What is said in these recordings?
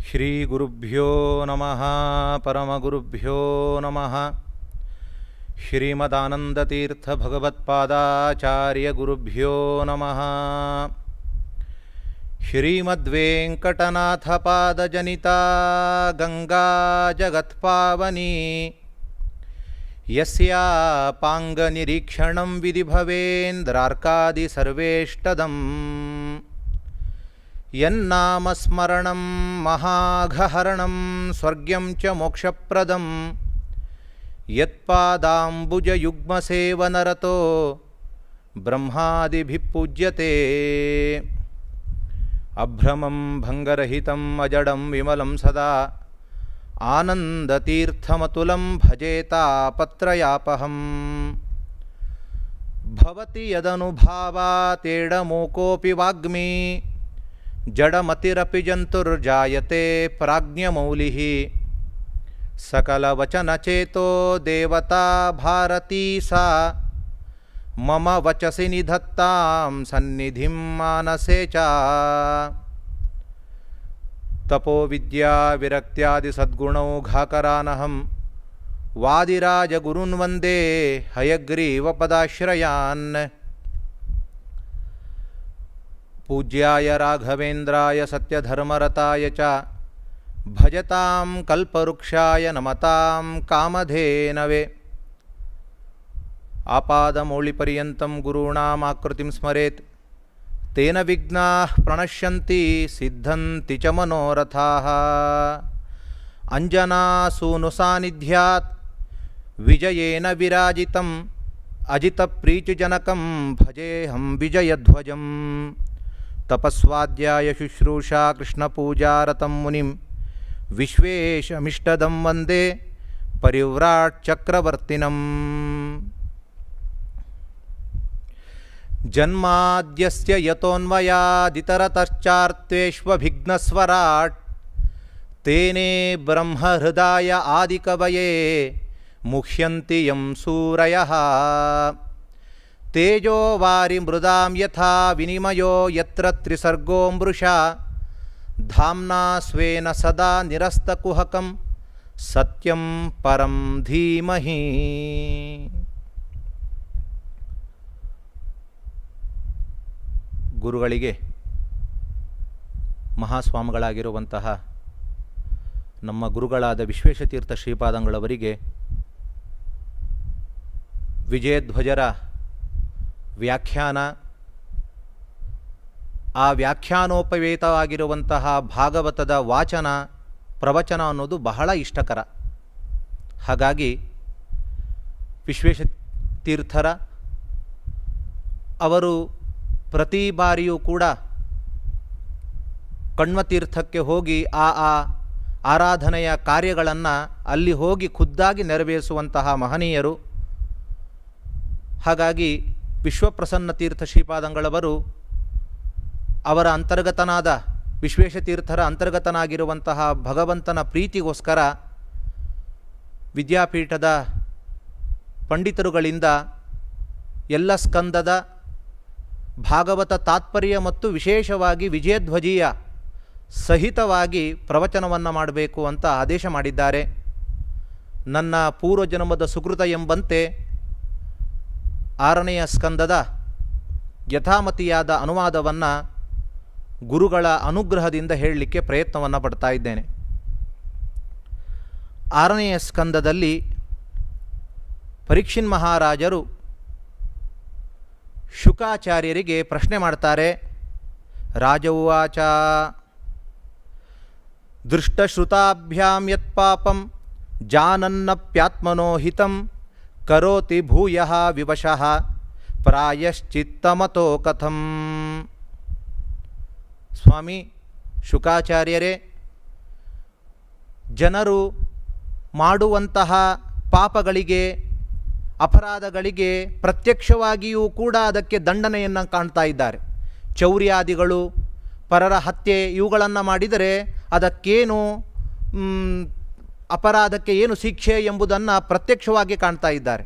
ಶ್ರೀಗುರುಭ್ಯೋ ನಮಃ ಪರಮಗುರುಭ್ಯೋ ನಮಃ. ಶ್ರೀಮದಾನಂದತೀರ್ಥಭಗವತ್ಪಾದಾಚಾರ್ಯಗುರುಭ್ಯೋ ನಮಃ. ಶ್ರೀಮದ್ವೆಂಕಟನಾಥಪಾದಜನಿತಾ ಗಂಗಾ ಜಗತ್ಪಾವನಿ ಯಸ್ಯಾಪಾಂಗನಿರೀಕ್ಷಣಂ ವಿಧಿಭವೇಂದ್ರಾರ್ಕಾದಿಸರ್ವೇಷ್ಟದಂ ಯನ್ನಾಮಸ್ಮರಣಂ ಮಹಾಘಹರಣಂ ಸ್ವರ್ಗ್ಯಂ ಚ ಮೋಕ್ಷಪ್ರದಂ ಯತ್ಪಾದಾಂಬುಜಯುಗ್ಮಸೇವನರತೋ ಬ್ರಹ್ಮಾದಿಭಿಃ ಪೂಜ್ಯತೆ. ಅಭ್ರಮಂ ಭಂಗರಹಿತಂ ಅಜಡಂ ವಿಮಲಂ ಸದಾ ಆನಂದತೀರ್ಥಮತುಲಂ ಭಜೇತಾಪತ್ರಯಾಪಹಂ. ಭವತಿ ಯದನುಭಾವಾತೇಡಮೂಕೋಪಿ ವಾಗ್ಮಿ ಜಡಮತಿರಪಿ ಜಂತುರ್ಜಾಯತೆ ಪ್ರಾಜ್ಞಮೌಲಿಃ. ಸಕಲವಚನಚೇತೋ ದೇವತಾ ಭಾರತೀ ಸಾ ಮಮ ವಚಸಿ ನಿಧತ್ತಾಂ ಸನ್ನಿಧಿಂ ಮಾನಸೇ ಚ. ತಪೋವಿದ್ಯಾ ವಿರಕ್ತ್ಯಾದಿ ಸದ್ಗುಣೌಘಾಕರಾನಹಂ ವಾದಿರಾಜಗುರುನ್ ವಂದೇ ಹಯಗ್ರೀವಪದಾಶ್ರಯಾನ್. ಪೂಜ್ಯಾಯ ರಾಘವೇಂದ್ರಾಯ ಸತ್ಯಧರ್ಮರತಾಯ ಚ ಭಜತಾಂ ಕಲ್ಪವೃಕ್ಷಾಯ ನಮತಾಂ ಕಾಮಧೇನವೇ. ಆಪಾದಮೌಳಿಪರ್ಯಂತಂ ಗುರುಣಾಮಾಕೃತಿಂ ಸ್ಮರೇತ್ ತೇನ ವಿಘ್ನಾಃ ಪ್ರಣಶ್ಯಂತಿ ಸಿದ್ಧಂತಿ ಚ ಮನೋರಥಾಃ. ಅಂಜನಾಸೂನುಸಾನ್ನಿಧ್ಯಾತ್ ವಿಜಯೇನ ವಿರಾಜಿತಂ ಅಜಿತಪ್ರೀತಿಜನಕಂ ಭಜೇಹಂ ವಿಜಯಧ್ವಜಂ. ತಪಸ್ವಾಧ್ಯಾಯ ಶುಶ್ರೂಷಾ ಕೃಷ್ಣಪೂಜಾರತಂ ಮುನಿಂ ವಿಶ್ವೇಶಮಿಷ್ಟದಂ ವಂದೇ ಪರಿವ್ರಾಟ್ ಚಕ್ರವರ್ತಿನಂ. ಜನ್ಮಾದ್ಯಸ್ಯ ಯತೋನ್ಮಯಾದಿತರತಶ್ಚಾರ್ತ್ವೇಷ್ವಭಿಘ್ನಸ್ವರಾಟ್ ತೇನೇ ಬ್ರಹ್ಮಹೃದಾಯ ಆದಿಕವಯೇ ಮುಹ್ಯಂತಿ ಯಂ ಸೂರಯಃ. ತೇಜೋ ವಾರಿ ಮೃದಾಂ ಯಥಾ ವಿನಿಮಯೋ ಯತ್ರ ತ್ರಿಸರ್ಗೋ ಮೃಷಾ ಧಾಮ್ನಾ ಸ್ವೇನ ಸದಾ ನಿರಸ್ತಕುಹಕಂ ಸತ್ಯಂ ಪರಂ ಧೀಮಹಿ. ಗುರುಗಳಿಗೆ ಮಹಾಸ್ವಾಮಿಗಳಾಗಿರುವಂತಹ ನಮ್ಮ ಗುರುಗಳಾದ ವಿಶ್ವೇಶತೀರ್ಥ ಶ್ರೀಪಾದಂಗಳವರಿಗೆ ವಿಜಯಧ್ವಜರ ವ್ಯಾಖ್ಯಾನ, ಆ ವ್ಯಾಖ್ಯಾನೋಪವೇತವಾಗಿರುವಂತಹ ಭಾಗವತದ ವಾಚನ ಪ್ರವಚನ ಅನ್ನೋದು ಬಹಳ ಇಷ್ಟಕರ. ಹಾಗಾಗಿ ವಿಶ್ವೇಶತೀರ್ಥರ ಅವರು ಪ್ರತಿ ಬಾರಿಯೂ ಕೂಡ ಕಣ್ವತೀರ್ಥಕ್ಕೆ ಹೋಗಿ ಆ ಆರಾಧನೆಯ ಕಾರ್ಯಗಳನ್ನು ಅಲ್ಲಿ ಹೋಗಿ ಖುದ್ದಾಗಿ ನೆರವೇರಿಸುವಂತಹ ಮಹನೀಯರು. ಹಾಗಾಗಿ ವಿಶ್ವಪ್ರಸನ್ನ ತೀರ್ಥ ಶ್ರೀಪಾದಂಗಳವರು ಅವರ ಅಂತರ್ಗತನಾದ ವಿಶ್ವೇಶತೀರ್ಥರ ಅಂತರ್ಗತನಾಗಿರುವಂತಹ ಭಗವಂತನ ಪ್ರೀತಿಗೋಸ್ಕರ ವಿದ್ಯಾಪೀಠದ ಪಂಡಿತರುಗಳಿಂದ ಎಲ್ಲ ಸ್ಕಂದದ ಭಾಗವತ ತಾತ್ಪರ್ಯ ಮತ್ತು ವಿಶೇಷವಾಗಿ ವಿಜಯಧ್ವಜೀಯ ಸಹಿತವಾಗಿ ಪ್ರವಚನವನ್ನು ಮಾಡಬೇಕು ಅಂತ ಆದೇಶ ಮಾಡಿದ್ದಾರೆ. ನನ್ನ ಪೂರ್ವಜನ್ಮದ ಸುಕೃತ ಎಂಬಂತೆ 6ನೆಯ ಸ್ಕಂದದ ಯಥಾಮತಿಯಾದ ಅನುವಾದವನ್ನು ಗುರುಗಳ ಅನುಗ್ರಹದಿಂದ ಹೇಳಲಿಕ್ಕೆ ಪ್ರಯತ್ನವನ್ನು ಪಡ್ತಾ ಇದ್ದೇನೆ. 6ನೆಯ ಸ್ಕಂದದಲ್ಲಿ ಪರೀಕ್ಷಿನ್ ಮಹಾರಾಜರು ಶುಕಾಚಾರ್ಯರಿಗೆ ಪ್ರಶ್ನೆ ಮಾಡ್ತಾರೆ. ರಾಜ ಉವಾಚ ದೃಷ್ಟಶ್ರುತಾಭ್ಯಾಂ ಯತ್ಪಾಪಂ ಜಾನನ್ನಪ್ಯಾತ್ಮನೋ ಹಿತಂ ಕರೋತಿ ಭೂಯಃ ವಿವಶಃ ಪ್ರಾಯಶ್ಚಿತ್ತಮತೋ ಕಥಂ. ಸ್ವಾಮಿ ಶುಕಾಚಾರ್ಯರೇ, ಜನರು ಮಾಡುವಂತಹ ಪಾಪಗಳಿಗೆ ಅಪರಾಧಗಳಿಗೆ ಪ್ರತ್ಯಕ್ಷವಾಗಿಯೂ ಕೂಡ ಅದಕ್ಕೆ ದಂಡನೆಯನ್ನು ಕಾಣ್ತಾ ಇದ್ದಾರೆ. ಚೌರ್ಯಾದಿಗಳು, ಪರರ ಹತ್ಯೆ ಇವುಗಳನ್ನು ಮಾಡಿದರೆ ಅದಕ್ಕೇನು ಅಪರಾಧಕ್ಕೆ ಏನು ಶಿಕ್ಷೆ ಎಂಬುದನ್ನು ಪ್ರತ್ಯಕ್ಷವಾಗಿ ಕಾಣ್ತಾ ಇದ್ದಾರೆ.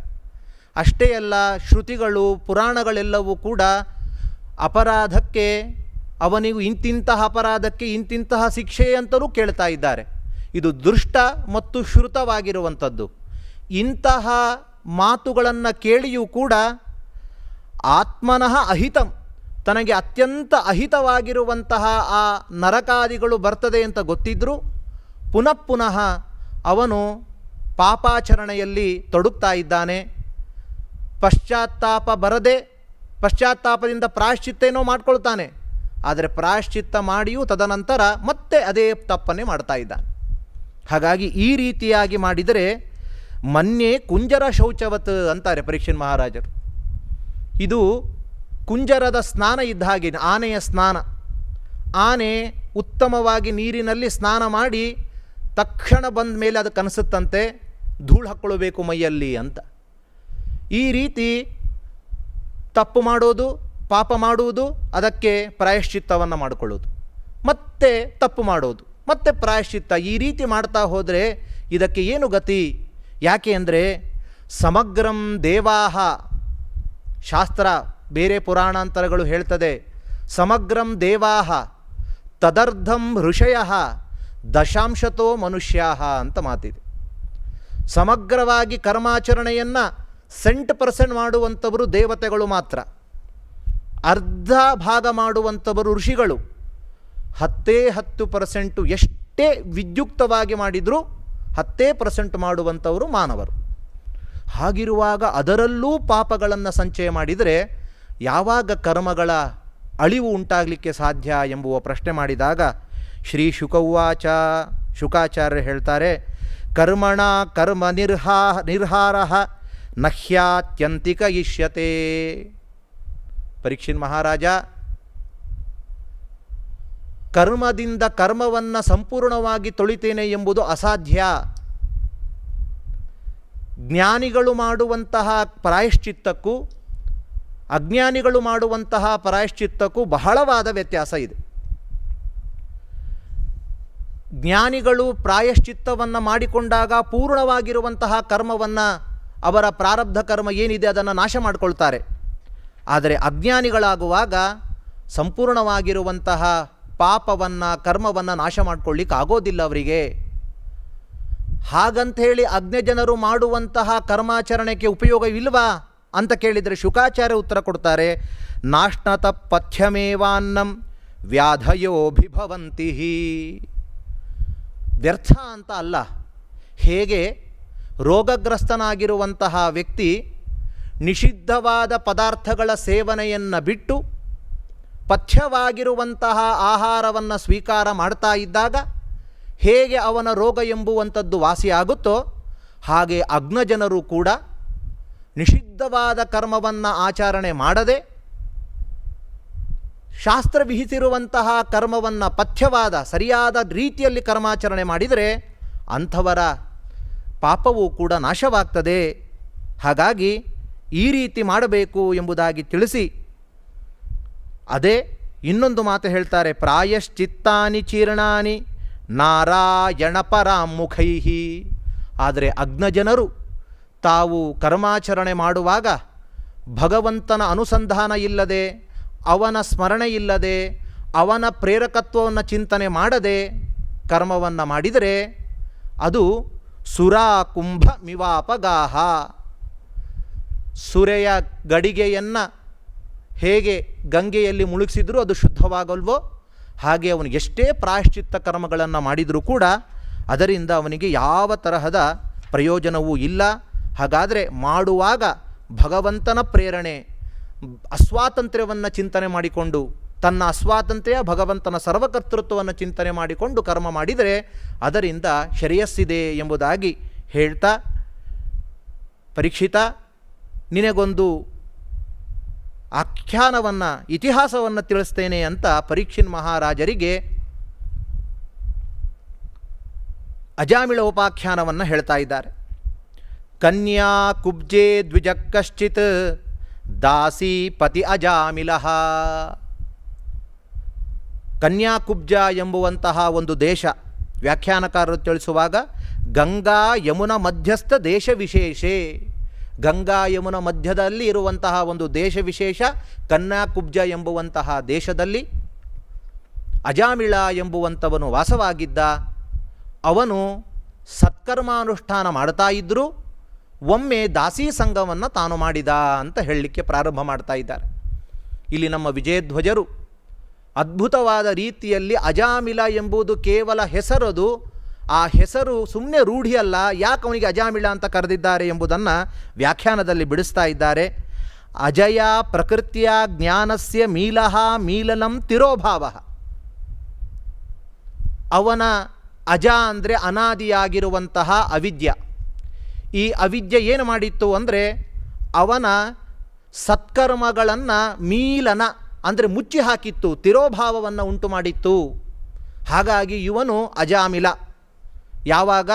ಅಷ್ಟೇ ಅಲ್ಲ, ಶ್ರುತಿಗಳು ಪುರಾಣಗಳೆಲ್ಲವೂ ಕೂಡ ಅಪರಾಧಕ್ಕೆ ಅವನಿಗೂ ಇಂತಿಂತಹ ಅಪರಾಧಕ್ಕೆ ಇಂತಿಂತಹ ಶಿಕ್ಷೆ ಅಂತಲೂ ಕೇಳ್ತಾ ಇದ್ದಾರೆ. ಇದು ದುಷ್ಟ ಮತ್ತು ಶ್ರುತವಾಗಿರುವಂಥದ್ದು. ಇಂತಹ ಮಾತುಗಳನ್ನು ಕೇಳಿಯೂ ಕೂಡ ಆತ್ಮನಃ ಅಹಿತಂ, ತನಗೆ ಅತ್ಯಂತ ಅಹಿತವಾಗಿರುವಂತಹ ಆ ನರಕಾದಿಗಳು ಬರ್ತದೆ ಅಂತ ಗೊತ್ತಿದ್ದರೂ ಪುನಃ ಪುನಃ ಅವನು ಪಾಪಾಚರಣೆಯಲ್ಲಿ ತೊಡಗ್ತಾ ಇದ್ದಾನೆ. ಪಶ್ಚಾತ್ತಾಪ ಬರದೆ ಪಶ್ಚಾತ್ತಾಪದಿಂದ ಪ್ರಾಯಶ್ಚಿತ್ತೇನೋ ಮಾಡ್ಕೊಳ್ತಾನೆ, ಆದರೆ ಪ್ರಾಯಶ್ಚಿತ್ತ ಮಾಡಿಯೂ ತದನಂತರ ಮತ್ತೆ ಅದೇ ತಪ್ಪನ್ನೇ ಮಾಡ್ತಾ ಇದ್ದಾನೆ. ಹಾಗಾಗಿ ಈ ರೀತಿಯಾಗಿ ಮಾಡಿದರೆ ಮನ್ಯೆ ಕುಂಜರ ಶೌಚವತ್ ಅಂತಾರೆ ಪರೀಕ್ಷಿತ್ ಮಹಾರಾಜರು. ಇದು ಕುಂಜರದ ಸ್ನಾನ ಇದ್ದ ಹಾಗೆ, ಆನೆಯ ಸ್ನಾನ. ಆನೆ ಉತ್ತಮವಾಗಿ ನೀರಿನಲ್ಲಿ ಸ್ನಾನ ಮಾಡಿ ತಕ್ಷಣ ಬಂದ ಮೇಲೆ ಅದಕ್ಕೆ ಅನಿಸುತ್ತಂತೆ ಧೂಳು ಹಾಕ್ಕೊಳ್ಬೇಕು ಮೈಯಲ್ಲಿ ಅಂತ. ಈ ರೀತಿ ತಪ್ಪು ಮಾಡೋದು, ಪಾಪ ಮಾಡುವುದು, ಅದಕ್ಕೆ ಪ್ರಾಯಶ್ಚಿತ್ತವನ್ನು ಮಾಡಿಕೊಳ್ಳೋದು, ಮತ್ತೆ ತಪ್ಪು ಮಾಡೋದು, ಮತ್ತೆ ಪ್ರಾಯಶ್ಚಿತ್ತ, ಈ ರೀತಿ ಮಾಡ್ತಾ ಹೋದರೆ ಇದಕ್ಕೆ ಏನು ಗತಿ? ಯಾಕೆ ಅಂದರೆ ಸಮಗ್ರಂ ದೇವಾಹ, ಶಾಸ್ತ್ರ ಬೇರೆ ಪುರಾಣಾಂತರಗಳು ಹೇಳ್ತದೆ, ಸಮಗ್ರಂ ದೇವಾಹ ತದರ್ಧಂ ಋಷಯ ದಶಾಂಶತೋ ಮನುಷ್ಯಾಹ ಅಂತ ಮಾತಿದೆ. ಸಮಗ್ರವಾಗಿ ಕರ್ಮಾಚರಣೆಯನ್ನು 100% ಮಾಡುವಂಥವರು ದೇವತೆಗಳು ಮಾತ್ರ, ಅರ್ಧ ಭಾಗ ಮಾಡುವಂಥವರು ಋಷಿಗಳು, 10% ಎಷ್ಟೇ ವಿದ್ಯುಕ್ತವಾಗಿ ಮಾಡಿದರೂ 10% ಮಾಡುವಂಥವರು ಮಾನವರು. ಹಾಗಿರುವಾಗ ಅದರಲ್ಲೂ ಪಾಪಗಳನ್ನು ಸಂಚಯ ಮಾಡಿದರೆ ಯಾವಾಗ ಕರ್ಮಗಳ ಅಳಿವು ಉಂಟಾಗಲಿಕ್ಕೆ ಸಾಧ್ಯ ಎಂಬುವ ಪ್ರಶ್ನೆ ಮಾಡಿದಾಗ ಶ್ರೀ ಶುಕೌವಾಚ, ಶುಕಾಚಾರ್ಯರು ಹೇಳ್ತಾರೆ, ಕರ್ಮಣ ಕರ್ಮ ನಿರ್ಹಾರ ನಹ್ಯಾತ್ಯಂತಿಕ ಇಷ್ಯತೆ. ಪರೀಕ್ಷಿತ್ ಮಹಾರಾಜ, ಕರ್ಮದಿಂದ ಕರ್ಮವನ್ನು ಸಂಪೂರ್ಣವಾಗಿ ತೊಳಿತೇನೆ ಎಂಬುದು ಅಸಾಧ್ಯ. ಜ್ಞಾನಿಗಳು ಮಾಡುವಂತಹ ಪ್ರಾಯಶ್ಚಿತ್ತಕ್ಕೂ ಅಜ್ಞಾನಿಗಳು ಮಾಡುವಂತಹ ಪ್ರಾಯಶ್ಚಿತ್ತಕ್ಕೂ ಬಹಳವಾದ ವ್ಯತ್ಯಾಸ ಇದೆ. ಜ್ಞಾನಿಗಳು ಪ್ರಾಯಶ್ಚಿತ್ತವನ್ನು ಮಾಡಿಕೊಂಡಾಗ ಪೂರ್ಣವಾಗಿರುವಂತಹ ಕರ್ಮವನ್ನು, ಅವರ ಪ್ರಾರಬ್ಧ ಕರ್ಮ ಏನಿದೆ ಅದನ್ನು ನಾಶ ಮಾಡಿಕೊಳ್ತಾರೆ. ಆದರೆ ಅಜ್ಞಾನಿಗಳಾಗುವಾಗ ಸಂಪೂರ್ಣವಾಗಿರುವಂತಹ ಪಾಪವನ್ನು, ಕರ್ಮವನ್ನು ನಾಶ ಮಾಡಿಕೊಳ್ಳಿಕ್ಕೆ ಆಗೋದಿಲ್ಲ ಅವರಿಗೆ. ಹಾಗಂಥೇಳಿ ಅಜ್ಞಜನರು ಮಾಡುವಂತಹ ಕರ್ಮಾಚರಣೆಗೆ ಉಪಯೋಗವಿಲ್ವಾ ಅಂತ ಕೇಳಿದರೆ ಶುಕಾಚಾರ್ಯ ಉತ್ತರ ಕೊಡ್ತಾರೆ, ನಾಶ್ನತ ಪಥ್ಯಮೇವಾನ್ನಂ ವ್ಯಾಧಯೋಭಿಭವಂತಿ. ವ್ಯರ್ಥ ಅಂತ ಅಲ್ಲ. ಹೇಗೆ ರೋಗಗ್ರಸ್ತನಾಗಿರುವಂತಹ ವ್ಯಕ್ತಿ ನಿಷಿದ್ಧವಾದ ಪದಾರ್ಥಗಳ ಸೇವನೆಯನ್ನು ಬಿಟ್ಟು ಪಥ್ಯವಾಗಿರುವಂತಹ ಆಹಾರವನ್ನು ಸ್ವೀಕಾರ ಮಾಡ್ತಾ ಇದ್ದಾಗ ಹೇಗೆ ಅವನ ರೋಗ ಎಂಬುವಂಥದ್ದು ವಾಸಿಯಾಗುತ್ತೋ, ಹಾಗೆ ಅಜ್ಞಜನರು ಕೂಡ ನಿಷಿದ್ಧವಾದ ಕರ್ಮವನ್ನು ಆಚರಣೆ ಮಾಡದೆ ಶಾಸ್ತ್ರ ವಿಹಿಸಿರುವಂತಹ ಕರ್ಮವನ್ನು ಪಥ್ಯವಾದ ಸರಿಯಾದ ರೀತಿಯಲ್ಲಿ ಕರ್ಮಾಚರಣೆ ಮಾಡಿದರೆ ಅಂಥವರ ಪಾಪವೂ ಕೂಡ ನಾಶವಾಗ್ತದೆ. ಹಾಗಾಗಿ ಈ ರೀತಿ ಮಾಡಬೇಕು ಎಂಬುದಾಗಿ ತಿಳಿಸಿ, ಅದೇ ಇನ್ನೊಂದು ಮಾತು ಹೇಳ್ತಾರೆ, ಪ್ರಾಯಶ್ಚಿತ್ತಾನಿ ಚೀರ್ಣಾನಿ ನಾರಾಯಣ ಪರಾಮುಖೈಹಿ. ಆದರೆ ಅಜ್ಞಜನರು ತಾವು ಕರ್ಮಾಚರಣೆ ಮಾಡುವಾಗ ಭಗವಂತನ ಅನುಸಂಧಾನ ಇಲ್ಲದೆ, ಅವನ ಸ್ಮರಣೆ ಇಲ್ಲದೆ, ಅವನ ಪ್ರೇರಕತ್ವವನ್ನು ಚಿಂತನೆ ಮಾಡದೆ ಕರ್ಮವನ್ನು ಮಾಡಿದರೆ ಅದು ಸುರಾ ಕುಂಭ ಮಿವಾಪಗಾಹ. ಸುರೆಯ ಗಡಿಗೆಯನ್ನು ಹೇಗೆ ಗಂಗೆಯಲ್ಲಿ ಮುಳುಗಿಸಿದ್ರೂ ಅದು ಶುದ್ಧವಾಗಲ್ವೋ, ಹಾಗೆ ಅವನು ಎಷ್ಟೇ ಪ್ರಾಯಶ್ಚಿತ್ತ ಕರ್ಮಗಳನ್ನು ಮಾಡಿದರೂ ಕೂಡ ಅದರಿಂದ ಅವನಿಗೆ ಯಾವ ತರಹದ ಪ್ರಯೋಜನವೂ ಇಲ್ಲ. ಹಾಗಾದರೆ ಮಾಡುವಾಗ ಭಗವಂತನ ಪ್ರೇರಣೆ, ಅಸ್ವಾತಂತ್ರ್ಯವನ್ನು ಚಿಂತನೆ ಮಾಡಿಕೊಂಡು, ತನ್ನ ಅಸ್ವಾತಂತ್ರ್ಯ ಭಗವಂತನ ಸರ್ವಕರ್ತೃತ್ವವನ್ನು ಚಿಂತನೆ ಮಾಡಿಕೊಂಡು ಕರ್ಮ ಮಾಡಿದರೆ ಅದರಿಂದ ಶ್ರೇಯಸ್ಸಿದೆ ಎಂಬುದಾಗಿ ಹೇಳ್ತಾ, ಪರೀಕ್ಷಿತ, ನಿನಗೊಂದು ಆಖ್ಯಾನವನ್ನು, ಇತಿಹಾಸವನ್ನು ತಿಳಿಸ್ತೇನೆ ಅಂತ ಪರೀಕ್ಷಿತ್ ಮಹಾರಾಜರಿಗೆ ಅಜಾಮಿಳೋಪಾಖ್ಯಾನವನ್ನು ಹೇಳ್ತಾ ಇದ್ದಾರೆ. ಕನ್ಯಾ ಕುಬ್ಜೆ ದ್ವಿಜ ಕಶ್ಚಿತ್ ದಾಸಿ ಪತಿ ಅಜಾಮಿಲಃ. ಕನ್ಯಾಕುಬ್ಜ ಎಂಬುವಂತಹ ಒಂದು ದೇಶ ವ್ಯಾಖ್ಯಾನಕಾರರು ತಿಳಿಸುವಾಗ ಗಂಗಾ ಯಮುನ ಮಧ್ಯಸ್ಥ ದೇಶ ವಿಶೇಷೇ, ಗಂಗಾ ಯಮುನ ಮಧ್ಯದಲ್ಲಿ ಇರುವಂತಹ ಒಂದು ದೇಶ ವಿಶೇಷ ಕನ್ಯಾಕುಬ್ಜ ಎಂಬುವಂತಹ ದೇಶದಲ್ಲಿ ಅಜಾಮಿಳ ಎಂಬುವಂಥವನು ವಾಸವಾಗಿದ್ದ. ಅವನು ಸತ್ಕರ್ಮಾನುಷ್ಠಾನ ಮಾಡ್ತಾ ಇದ್ದರೂ ಒಮ್ಮೆ ದಾಸೀ ಸಂಘವನ್ನು ತಾನು ಮಾಡಿದ ಅಂತ ಹೇಳಲಿಕ್ಕೆ ಪ್ರಾರಂಭ ಮಾಡ್ತಾ ಇದ್ದಾರೆ. ಇಲ್ಲಿ ನಮ್ಮ ವಿಜಯಧ್ವಜರು ಅದ್ಭುತವಾದ ರೀತಿಯಲ್ಲಿ ಅಜಾಮಿಲ ಎಂಬುದು ಕೇವಲ ಹೆಸರದು, ಆ ಹೆಸರು ಸುಮ್ಮನೆ ರೂಢಿಯಲ್ಲ, ಯಾಕೆ ಅವನಿಗೆ ಅಜಾಮಿಳ ಅಂತ ಕರೆದಿದ್ದಾರೆ ಎಂಬುದನ್ನು ವ್ಯಾಖ್ಯಾನದಲ್ಲಿ ಬಿಡಿಸ್ತಾ ಇದ್ದಾರೆ. ಅಜಯ ಪ್ರಕೃತಿಯ ಜ್ಞಾನಸ್ಯ ಮೀಲಃ ಮೀಲನಂ ತಿರೋಭಾವ. ಅವನ ಅಜ ಅಂದರೆ ಅನಾದಿಯಾಗಿರುವಂತಹ ಅವಿದ್ಯ. ಈ ಅವಿದ್ಯೆ ಏನು ಮಾಡಿತ್ತು ಅಂದರೆ ಅವನ ಸತ್ಕರ್ಮಗಳನ್ನು ಮೀಲನ ಅಂದರೆ ಮುಚ್ಚಿ ಹಾಕಿತ್ತು, ತಿರೋಭಾವವನ್ನು ಉಂಟು ಮಾಡಿತ್ತು. ಹಾಗಾಗಿ ಇವನು ಅಜಾಮಿಲ. ಯಾವಾಗ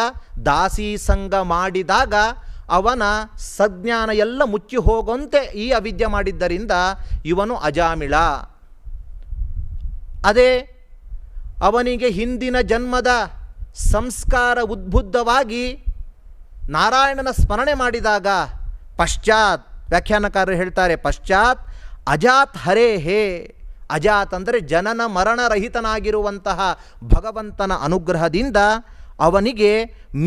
ದಾಸೀ ಸಂಘ ಮಾಡಿದಾಗ ಅವನ ಸಜ್ಞಾನ ಎಲ್ಲ ಮುಚ್ಚಿ ಹೋಗುವಂತೆ ಈ ಅವಿದ್ಯೆ ಮಾಡಿದ್ದರಿಂದ ಇವನು ಅಜಾಮಿಳ. ಅದೇ ಅವನಿಗೆ ಹಿಂದಿನ ಜನ್ಮದ ಸಂಸ್ಕಾರ ಉದ್ಬುದ್ಧವಾಗಿ ನಾರಾಯಣನ ಸ್ಮರಣೆ ಮಾಡಿದಾಗ ಪಶ್ಚಾತ್, ವ್ಯಾಖ್ಯಾನಕಾರರು ಹೇಳ್ತಾರೆ, ಪಶ್ಚಾತ್ ಅಜಾತ್ ಹರೇ ಹೇ. ಅಜಾತ್ ಅಂದರೆ ಜನನ ಮರಣರಹಿತನಾಗಿರುವಂತಹ ಭಗವಂತನ ಅನುಗ್ರಹದಿಂದ ಅವನಿಗೆ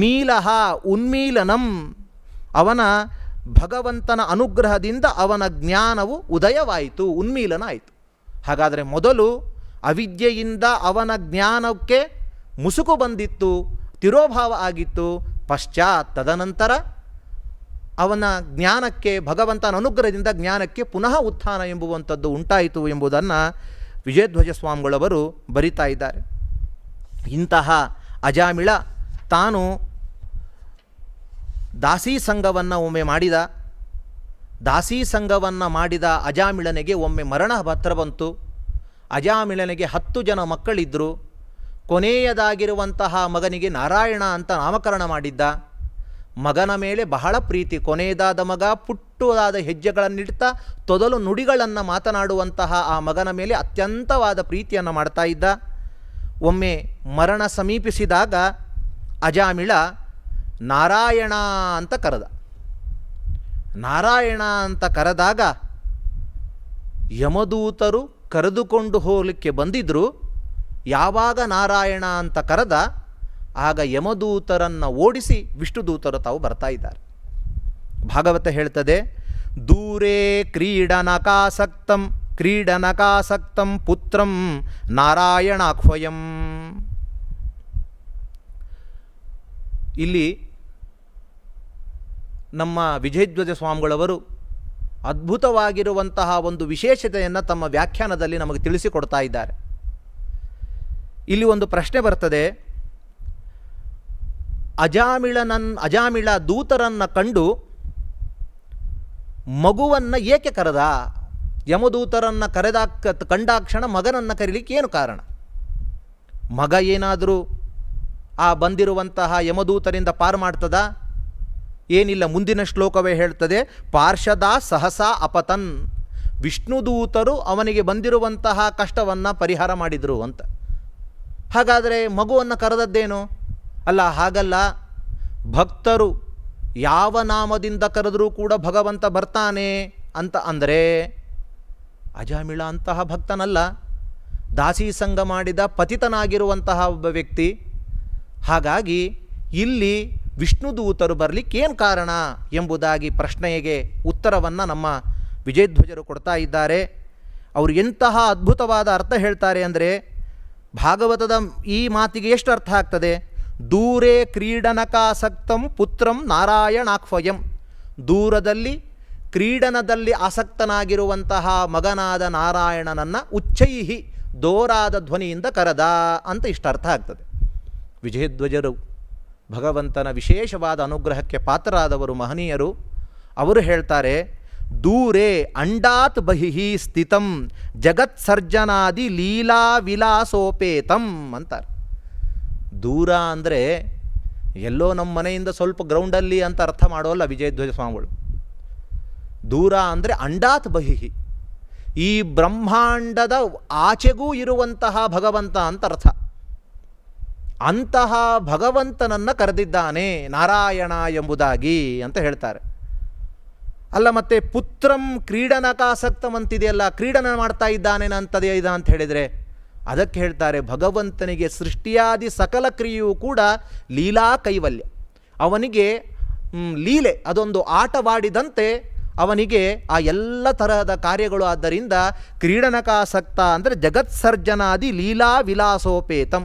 ಮೀಲಹ ಉನ್ಮೀಲನಂ, ಅವನ ಭಗವಂತನ ಅನುಗ್ರಹದಿಂದ ಅವನ ಜ್ಞಾನವು ಉದಯವಾಯಿತು, ಉನ್ಮೀಲನ ಆಯಿತು. ಹಾಗಾದರೆ ಮೊದಲು ಅವಿದ್ಯೆಯಿಂದ ಅವನ ಜ್ಞಾನಕ್ಕೆ ಮುಸುಕು ಬಂದಿತ್ತು, ತಿರೋಭಾವ ಆಗಿತ್ತು. ಪಶ್ಚಾತ್ ತದನಂತರ ಅವನ ಜ್ಞಾನಕ್ಕೆ, ಭಗವಂತನ ಅನುಗ್ರಹದಿಂದ ಜ್ಞಾನಕ್ಕೆ ಪುನಃ ಉತ್ಥಾನ ಎಂಬುವಂಥದ್ದು ಉಂಟಾಯಿತು ಎಂಬುದನ್ನು ವಿಜಯಧ್ವಜ ಸ್ವಾಮಿಗಳವರು ಬರಿತಾ ಇದ್ದಾರೆ. ಇಂತಹ ಅಜಾಮಿಳ ತಾನು ದಾಸೀ ಸಂಘವನ್ನು ಒಮ್ಮೆ ಮಾಡಿದ. ದಾಸೀ ಸಂಘವನ್ನು ಮಾಡಿದ ಅಜಾಮಿಳನಿಗೆ ಒಮ್ಮೆ ಮರಣ ಹತ್ರ ಬಂತು. ಅಜಾಮಿಳನಿಗೆ 10 ಜನ ಮಕ್ಕಳಿದ್ದರು. ಕೊನೆಯದಾಗಿರುವಂತಹ ಮಗನಿಗೆ ನಾರಾಯಣ ಅಂತ ನಾಮಕರಣ ಮಾಡಿದ್ದ. ಮಗನ ಮೇಲೆ ಬಹಳ ಪ್ರೀತಿ. ಕೊನೆಯದಾದ ಮಗ ಪುಟ್ಟದಾದ ಹೆಜ್ಜೆಗಳನ್ನಿಡ್ತಾ ತೊದಲು ನುಡಿಗಳನ್ನು ಮಾತನಾಡುವಂತಹ ಆ ಮಗನ ಮೇಲೆ ಅತ್ಯಂತವಾದ ಪ್ರೀತಿಯನ್ನು ಮಾಡ್ತಾ ಇದ್ದ. ಒಮ್ಮೆ ಮರಣ ಸಮೀಪಿಸಿದಾಗ ಅಜಾಮಿಳ ನಾರಾಯಣ ಅಂತ ಕರೆದ. ನಾರಾಯಣ ಅಂತ ಕರೆದಾಗ ಯಮದೂತರು ಕರೆದುಕೊಂಡು ಹೋಗಲಿಕ್ಕೆ ಬಂದಿದ್ದರು. ಯಾವಾಗ ನಾರಾಯಣ ಅಂತ ಕರೆದ ಆಗ ಯಮದೂತರನ್ನು ಓಡಿಸಿ ವಿಷ್ಣುದೂತರು ತಾವು ಬರ್ತಾ ಇದ್ದಾರೆ. ಭಾಗವತ ಹೇಳ್ತದೆ, ದೂರೇ ಕ್ರೀಡನಕಾಸಕ್ತಂ ಪುತ್ರಂ ನಾರಾಯಣಾಖ್ವಯಂ. ಇಲ್ಲಿ ನಮ್ಮ ವಿಜಯಧ್ವಜ ಸ್ವಾಮಿಗಳವರು ಅದ್ಭುತವಾಗಿರುವಂತಹ ಒಂದು ವಿಶೇಷತೆಯನ್ನು ತಮ್ಮ ವ್ಯಾಖ್ಯಾನದಲ್ಲಿ ನಮಗೆ ತಿಳಿಸಿಕೊಡ್ತಾ ಇದ್ದಾರೆ. ಇಲ್ಲಿ ಒಂದು ಪ್ರಶ್ನೆ ಬರ್ತದೆ, ಅಜಾಮಿಳ ದೂತರನ್ನು ಕಂಡು ಮಗುವನ್ನು ಏಕೆ ಕರೆದ? ಯಮದೂತರನ್ನು ಕಂಡಾಕ್ಷಣ ಮಗನನ್ನು ಕರೀಲಿಕ್ಕೆ ಏನು ಕಾರಣ? ಮಗ ಏನಾದರೂ ಆ ಬಂದಿರುವಂತಹ ಯಮದೂತರಿಂದ ಪಾರು ಮಾಡ್ತದ? ಏನಿಲ್ಲ. ಮುಂದಿನ ಶ್ಲೋಕವೇ ಹೇಳ್ತದೆ, ಪಾರ್ಷದ ಸಹಸಾ ಅಪತನ್. ವಿಷ್ಣುದೂತರು ಅವನಿಗೆ ಬಂದಿರುವಂತಹ ಕಷ್ಟವನ್ನು ಪರಿಹಾರ ಮಾಡಿದರು ಅಂತ. ಹಾಗಾದರೆ ಮಗುವನ್ನು ಕರೆದದ್ದೇನು? ಅಲ್ಲ, ಹಾಗಲ್ಲ. ಭಕ್ತರು ಯಾವ ನಾಮದಿಂದ ಕರೆದರೂ ಕೂಡ ಭಗವಂತ ಬರ್ತಾನೆ ಅಂತ ಅಂದರೆ ಅಜಾಮಿಳ ಅಂತಹ ಭಕ್ತನಲ್ಲ, ದಾಸೀ ಸಂಘ ಮಾಡಿದ ಪತಿತನಾಗಿರುವಂತಹ ಒಬ್ಬ ವ್ಯಕ್ತಿ. ಹಾಗಾಗಿ ಇಲ್ಲಿ ವಿಷ್ಣುದೂತರು ಬರಲಿಕ್ಕೇನು ಕಾರಣ ಎಂಬುದಾಗಿ ಪ್ರಶ್ನೆಗೆ ಉತ್ತರವನ್ನು ನಮ್ಮ ವಿಜಯಧ್ವಜರು ಕೊಡ್ತಾ ಇದ್ದಾರೆ. ಅವರು ಎಂತಹ ಅದ್ಭುತವಾದ ಅರ್ಥ ಹೇಳ್ತಾರೆ ಅಂದರೆ, ಭಾಗವತದ ಈ ಮಾತಿಗೆ ಎಷ್ಟು ಅರ್ಥ ಆಗ್ತದೆ? ದೂರೇ ಕ್ರೀಡನಕಾಸಕ್ತಂ ಪುತ್ರಂ ನಾರಾಯಣಾಖ್ವಯಂ. ದೂರದಲ್ಲಿ ಕ್ರೀಡನದಲ್ಲಿ ಆಸಕ್ತನಾಗಿರುವಂತಹ ಮಗನಾದ ನಾರಾಯಣನನ್ನು ಉಚ್ಚೈಹಿ ದೋರಾದ ಧ್ವನಿಯಿಂದ ಕರೆದ ಅಂತ ಇಷ್ಟ ಅರ್ಥ ಆಗ್ತದೆ. ವಿಜಯಧ್ವಜರು ಭಗವಂತನ ವಿಶೇಷವಾದ ಅನುಗ್ರಹಕ್ಕೆ ಪಾತ್ರರಾದವರು, ಮಹನೀಯರು. ಅವರು ಹೇಳ್ತಾರೆ, ದೂರೇ ಅಂಡಾತ್ ಬಹಿಹಿ ಸ್ಥಿತಂ ಜಗತ್ಸರ್ಜನಾದಿ ಲೀಲಾ ವಿಲಾಸೋಪೇತಂ ಅಂತಾರೆ. ದೂರ ಅಂದರೆ ಎಲ್ಲೋ ನಮ್ಮ ಮನೆಯಿಂದ ಸ್ವಲ್ಪ ಗ್ರೌಂಡಲ್ಲಿ ಅಂತ ಅರ್ಥ ಮಾಡೋಲ್ಲ ವಿಜಯಧ್ವಜ ಸ್ವಾಮಿಗಳು. ದೂರ ಅಂದರೆ ಅಂಡಾತ್ ಬಹಿಹಿ, ಈ ಬ್ರಹ್ಮಾಂಡದ ಆಚೆಗೂ ಇರುವಂತಹ ಭಗವಂತ ಅಂತ ಅರ್ಥ. ಅಂತಹ ಭಗವಂತನನ್ನು ಕರೆದಿದ್ದಾನೆ ನಾರಾಯಣ ಎಂಬುದಾಗಿ ಅಂತ ಹೇಳ್ತಾರೆ. ಅಲ್ಲ, ಮತ್ತೆ ಪುತ್ರಂ ಕ್ರೀಡನಕಾಸಕ್ತಂ ಅಂತಿದೆಯಲ್ಲ, ಕ್ರೀಡನ ಮಾಡ್ತಾ ಇದ್ದಾನೆ ಅಂತದೇ ಅಂತ ಹೇಳಿದರೆ ಅದಕ್ಕೆ ಹೇಳ್ತಾರೆ, ಭಗವಂತನಿಗೆ ಸೃಷ್ಟಿಯಾದಿ ಸಕಲ ಕ್ರಿಯೆಯೂ ಕೂಡ ಲೀಲಾ ಕೈವಲ್ಯ. ಅವನಿಗೆ ಲೀಲೆ ಅದೊಂದು ಆಟವಾಡಿದಂತೆ ಅವನಿಗೆ ಆ ಎಲ್ಲ ತರಹದ ಕಾರ್ಯಗಳು. ಆದ್ದರಿಂದ ಕ್ರೀಡನಕಾಸಕ್ತ ಅಂದರೆ ಜಗತ್ಸರ್ಜನಾದಿ ಲೀಲಾ ವಿಲಾಸೋಪೇತಂ,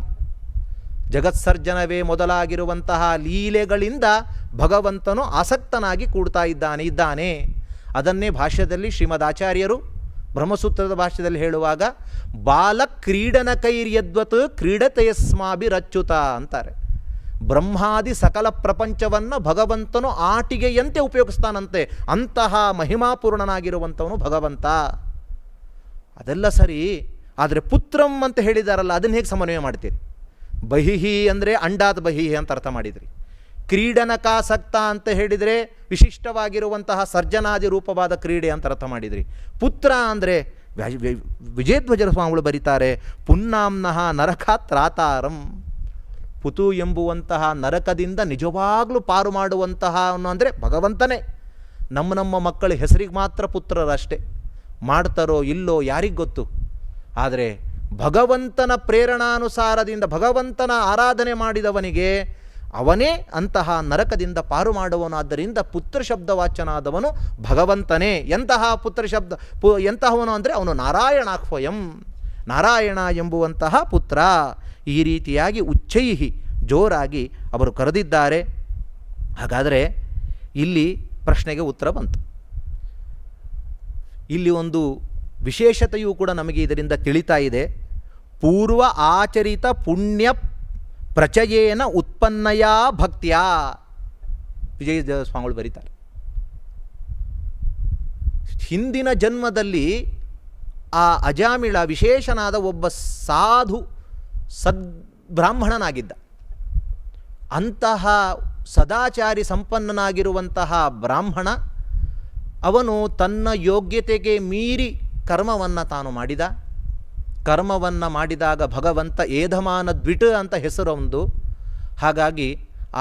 ಜಗತ್ಸರ್ಜನವೇ ಮೊದಲಾಗಿರುವಂತಹ ಲೀಲೆಗಳಿಂದ ಭಗವಂತನು ಆಸಕ್ತನಾಗಿ ಕೂಡ್ತಾ ಇದ್ದಾನೆ. ಅದನ್ನೇ ಭಾಷ್ಯದಲ್ಲಿ ಶ್ರೀಮದಾಚಾರ್ಯರು ಬ್ರಹ್ಮಸೂತ್ರದ ಭಾಷ್ಯದಲ್ಲಿ ಹೇಳುವಾಗ ಬಾಲಕ್ರೀಡನಕೈರ್ಯದ್ವತ್ ಕ್ರೀಡತೆಯಸ್ಮಾಭಿರಚ್ಯುತ ಅಂತಾರೆ. ಬ್ರಹ್ಮಾದಿ ಸಕಲ ಪ್ರಪಂಚವನ್ನು ಭಗವಂತನು ಆಟಿಗೆಯಂತೆ ಉಪಯೋಗಿಸ್ತಾನಂತೆ. ಅಂತಹ ಮಹಿಮಾಪೂರ್ಣನಾಗಿರುವಂಥವನು ಭಗವಂತ. ಅದೆಲ್ಲ ಸರಿ, ಆದರೆ ಪುತ್ರಂ ಅಂತ ಹೇಳಿದಾರಲ್ಲ, ಅದನ್ನು ಹೇಗೆ ಸಮನ್ವಯ ಮಾಡ್ತೀರಿ? ಬಹಿಹಿ ಅಂದರೆ ಅಂಡಾತ್ ಬಹಿಹಿ ಅಂತ ಅರ್ಥ ಮಾಡಿದ್ರಿ. ಕ್ರೀಡನಕಾಸಕ್ತ ಅಂತ ಹೇಳಿದರೆ ವಿಶಿಷ್ಟವಾಗಿರುವಂತಹ ಸರ್ಜನಾದಿ ರೂಪವಾದ ಕ್ರೀಡೆ ಅಂತ ಅರ್ಥ ಮಾಡಿದ್ರಿ. ಪುತ್ರ ಅಂದರೆ ವಿಜಯಧ್ವಜರ ಸ್ವಾಮಿಗಳು ಬರೀತಾರೆ, ಪುನ್ನಾಂನಃ ನರಕಾತ್ರಾತಾರಂ, ಪುತು ಎಂಬುವಂತಹ ನರಕದಿಂದ ನಿಜವಾಗ್ಲೂ ಪಾರು ಮಾಡುವಂತಹ ಅಂದರೆ ಭಗವಂತನೇ. ನಮ್ಮ ಮಕ್ಕಳ ಹೆಸರಿಗೆ ಮಾತ್ರ ಪುತ್ರರಷ್ಟೇ, ಮಾಡ್ತಾರೋ ಇಲ್ಲೋ ಯಾರಿಗೆ ಗೊತ್ತು. ಆದರೆ ಭಗವಂತನ ಪ್ರೇರಣಾನುಸಾರದಿಂದ ಭಗವಂತನ ಆರಾಧನೆ ಮಾಡಿದವನಿಗೆ ಅವನೇ ಅಂತಹ ನರಕದಿಂದ ಪಾರು ಮಾಡುವನಾದ್ದರಿಂದ ಪುತ್ರ ಶಬ್ದವಾಚನಾದವನು ಭಗವಂತನೇ. ಎಂತಹ ಪುತ್ರ ಶಬ್ದ ಎಂತಹವನು ಅಂದರೆ ಅವನು ನಾರಾಯಣಾಹ್ವಯಂ, ನಾರಾಯಣ ಎಂಬುವಂತಹ ಪುತ್ರ. ಈ ರೀತಿಯಾಗಿ ಉಚ್ಚೈಹಿ ಜೋರಾಗಿ ಅವರು ಕರೆದಿದ್ದಾರೆ. ಹಾಗಾದರೆ ಇಲ್ಲಿ ಪ್ರಶ್ನೆಗೆ ಉತ್ತರ ಬಂತು. ಇಲ್ಲಿ ಒಂದು ವಿಶೇಷತೆಯೂ ಕೂಡ ನಮಗೆ ಇದರಿಂದ ತಿಳಿತಾ ಇದೆ. ಪೂರ್ವ ಆಚರಿತ ಪುಣ್ಯ ಪ್ರಚಯೇನ ಉತ್ಪನ್ನಯ ಭಕ್ತಿಯ, ವಿಜಯ ಸ್ವಾಮಿಗಳು ಬರೀತಾರೆ. ಹಿಂದಿನ ಜನ್ಮದಲ್ಲಿ ಆ ಅಜಾಮಿಳ ವಿಶೇಷನಾದ ಒಬ್ಬ ಸಾಧು ಸದ್ಬ್ರಾಹ್ಮಣನಾಗಿದ್ದ. ಅಂತಹ ಸದಾಚಾರಿ ಸಂಪನ್ನನಾಗಿರುವಂತಹ ಬ್ರಾಹ್ಮಣ ಅವನು ತನ್ನ ಯೋಗ್ಯತೆಗೆ ಮೀರಿ ಕರ್ಮವನ್ನು ತಾನು ಮಾಡಿದ. ಕರ್ಮವನ್ನು ಮಾಡಿದಾಗ ಭಗವಂತ ಏಧಮಾನ ದ್ವಿಟ ಅಂತ ಹೆಸರೊಂದು. ಹಾಗಾಗಿ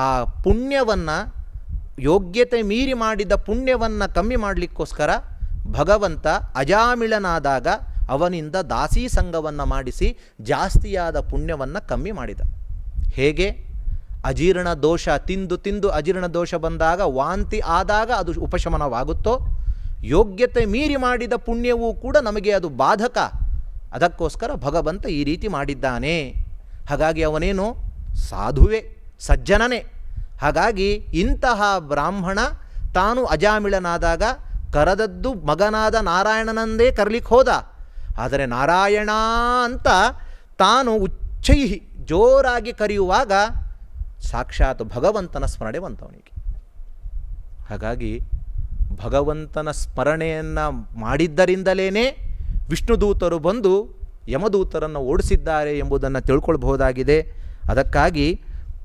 ಆ ಪುಣ್ಯವನ್ನು, ಯೋಗ್ಯತೆ ಮೀರಿ ಮಾಡಿದ ಪುಣ್ಯವನ್ನು ಕಮ್ಮಿ ಮಾಡಲಿಕ್ಕೋಸ್ಕರ ಭಗವಂತ ಅಜಾಮಿಳನಾದಾಗ ಅವನಿಂದ ದಾಸೀ ಸಂಘವನ್ನು ಮಾಡಿಸಿ ಜಾಸ್ತಿಯಾದ ಪುಣ್ಯವನ್ನು ಕಮ್ಮಿ ಮಾಡಿದ. ಹೇಗೆ? ಅಜೀರ್ಣ ದೋಷ ತಿಂದು ಅಜೀರ್ಣ ದೋಷ ಬಂದಾಗ, ವಾಂತಿ ಆದಾಗ ಅದು ಉಪಶಮನವಾಗುತ್ತೋ, ಯೋಗ್ಯತೆ ಮೀರಿ ಮಾಡಿದ ಪುಣ್ಯವೂ ಕೂಡ ನಮಗೆ ಅದು ಬಾಧಕ. ಅದಕ್ಕೋಸ್ಕರ ಭಗವಂತ ಈ ರೀತಿ ಮಾಡಿದ್ದಾನೆ. ಹಾಗಾಗಿ ಅವನೇನು ಸಾಧುವೇ, ಸಜ್ಜನನೇ. ಹಾಗಾಗಿ ಇಂತಹ ಬ್ರಾಹ್ಮಣ ತಾನು ಅಜಾಮಿಳನಾದಾಗ ಕರೆದದ್ದು ಮಗನಾದ ನಾರಾಯಣನಂದೇ ಕರಲಿಕ್ಕೆ ಹೋದ. ಆದರೆ ನಾರಾಯಣ ಅಂತ ತಾನು ಉಚ್ಚೈಹಿ ಜೋರಾಗಿ ಕರೆಯುವಾಗ ಸಾಕ್ಷಾತ್ ಭಗವಂತನ ಸ್ಮರಣೆ ಬಂತವನಿಗೆ. ಹಾಗಾಗಿ ಭಗವಂತನ ಸ್ಮರಣೆಯನ್ನು ಮಾಡಿದ್ದರಿಂದಲೇ ವಿಷ್ಣುದೂತರು ಬಂದು ಯಮದೂತರನ್ನು ಓಡಿಸಿದ್ದಾರೆ ಎಂಬುದನ್ನು ತಿಳ್ಕೊಳ್ಬಹುದಾಗಿದೆ. ಅದಕ್ಕಾಗಿ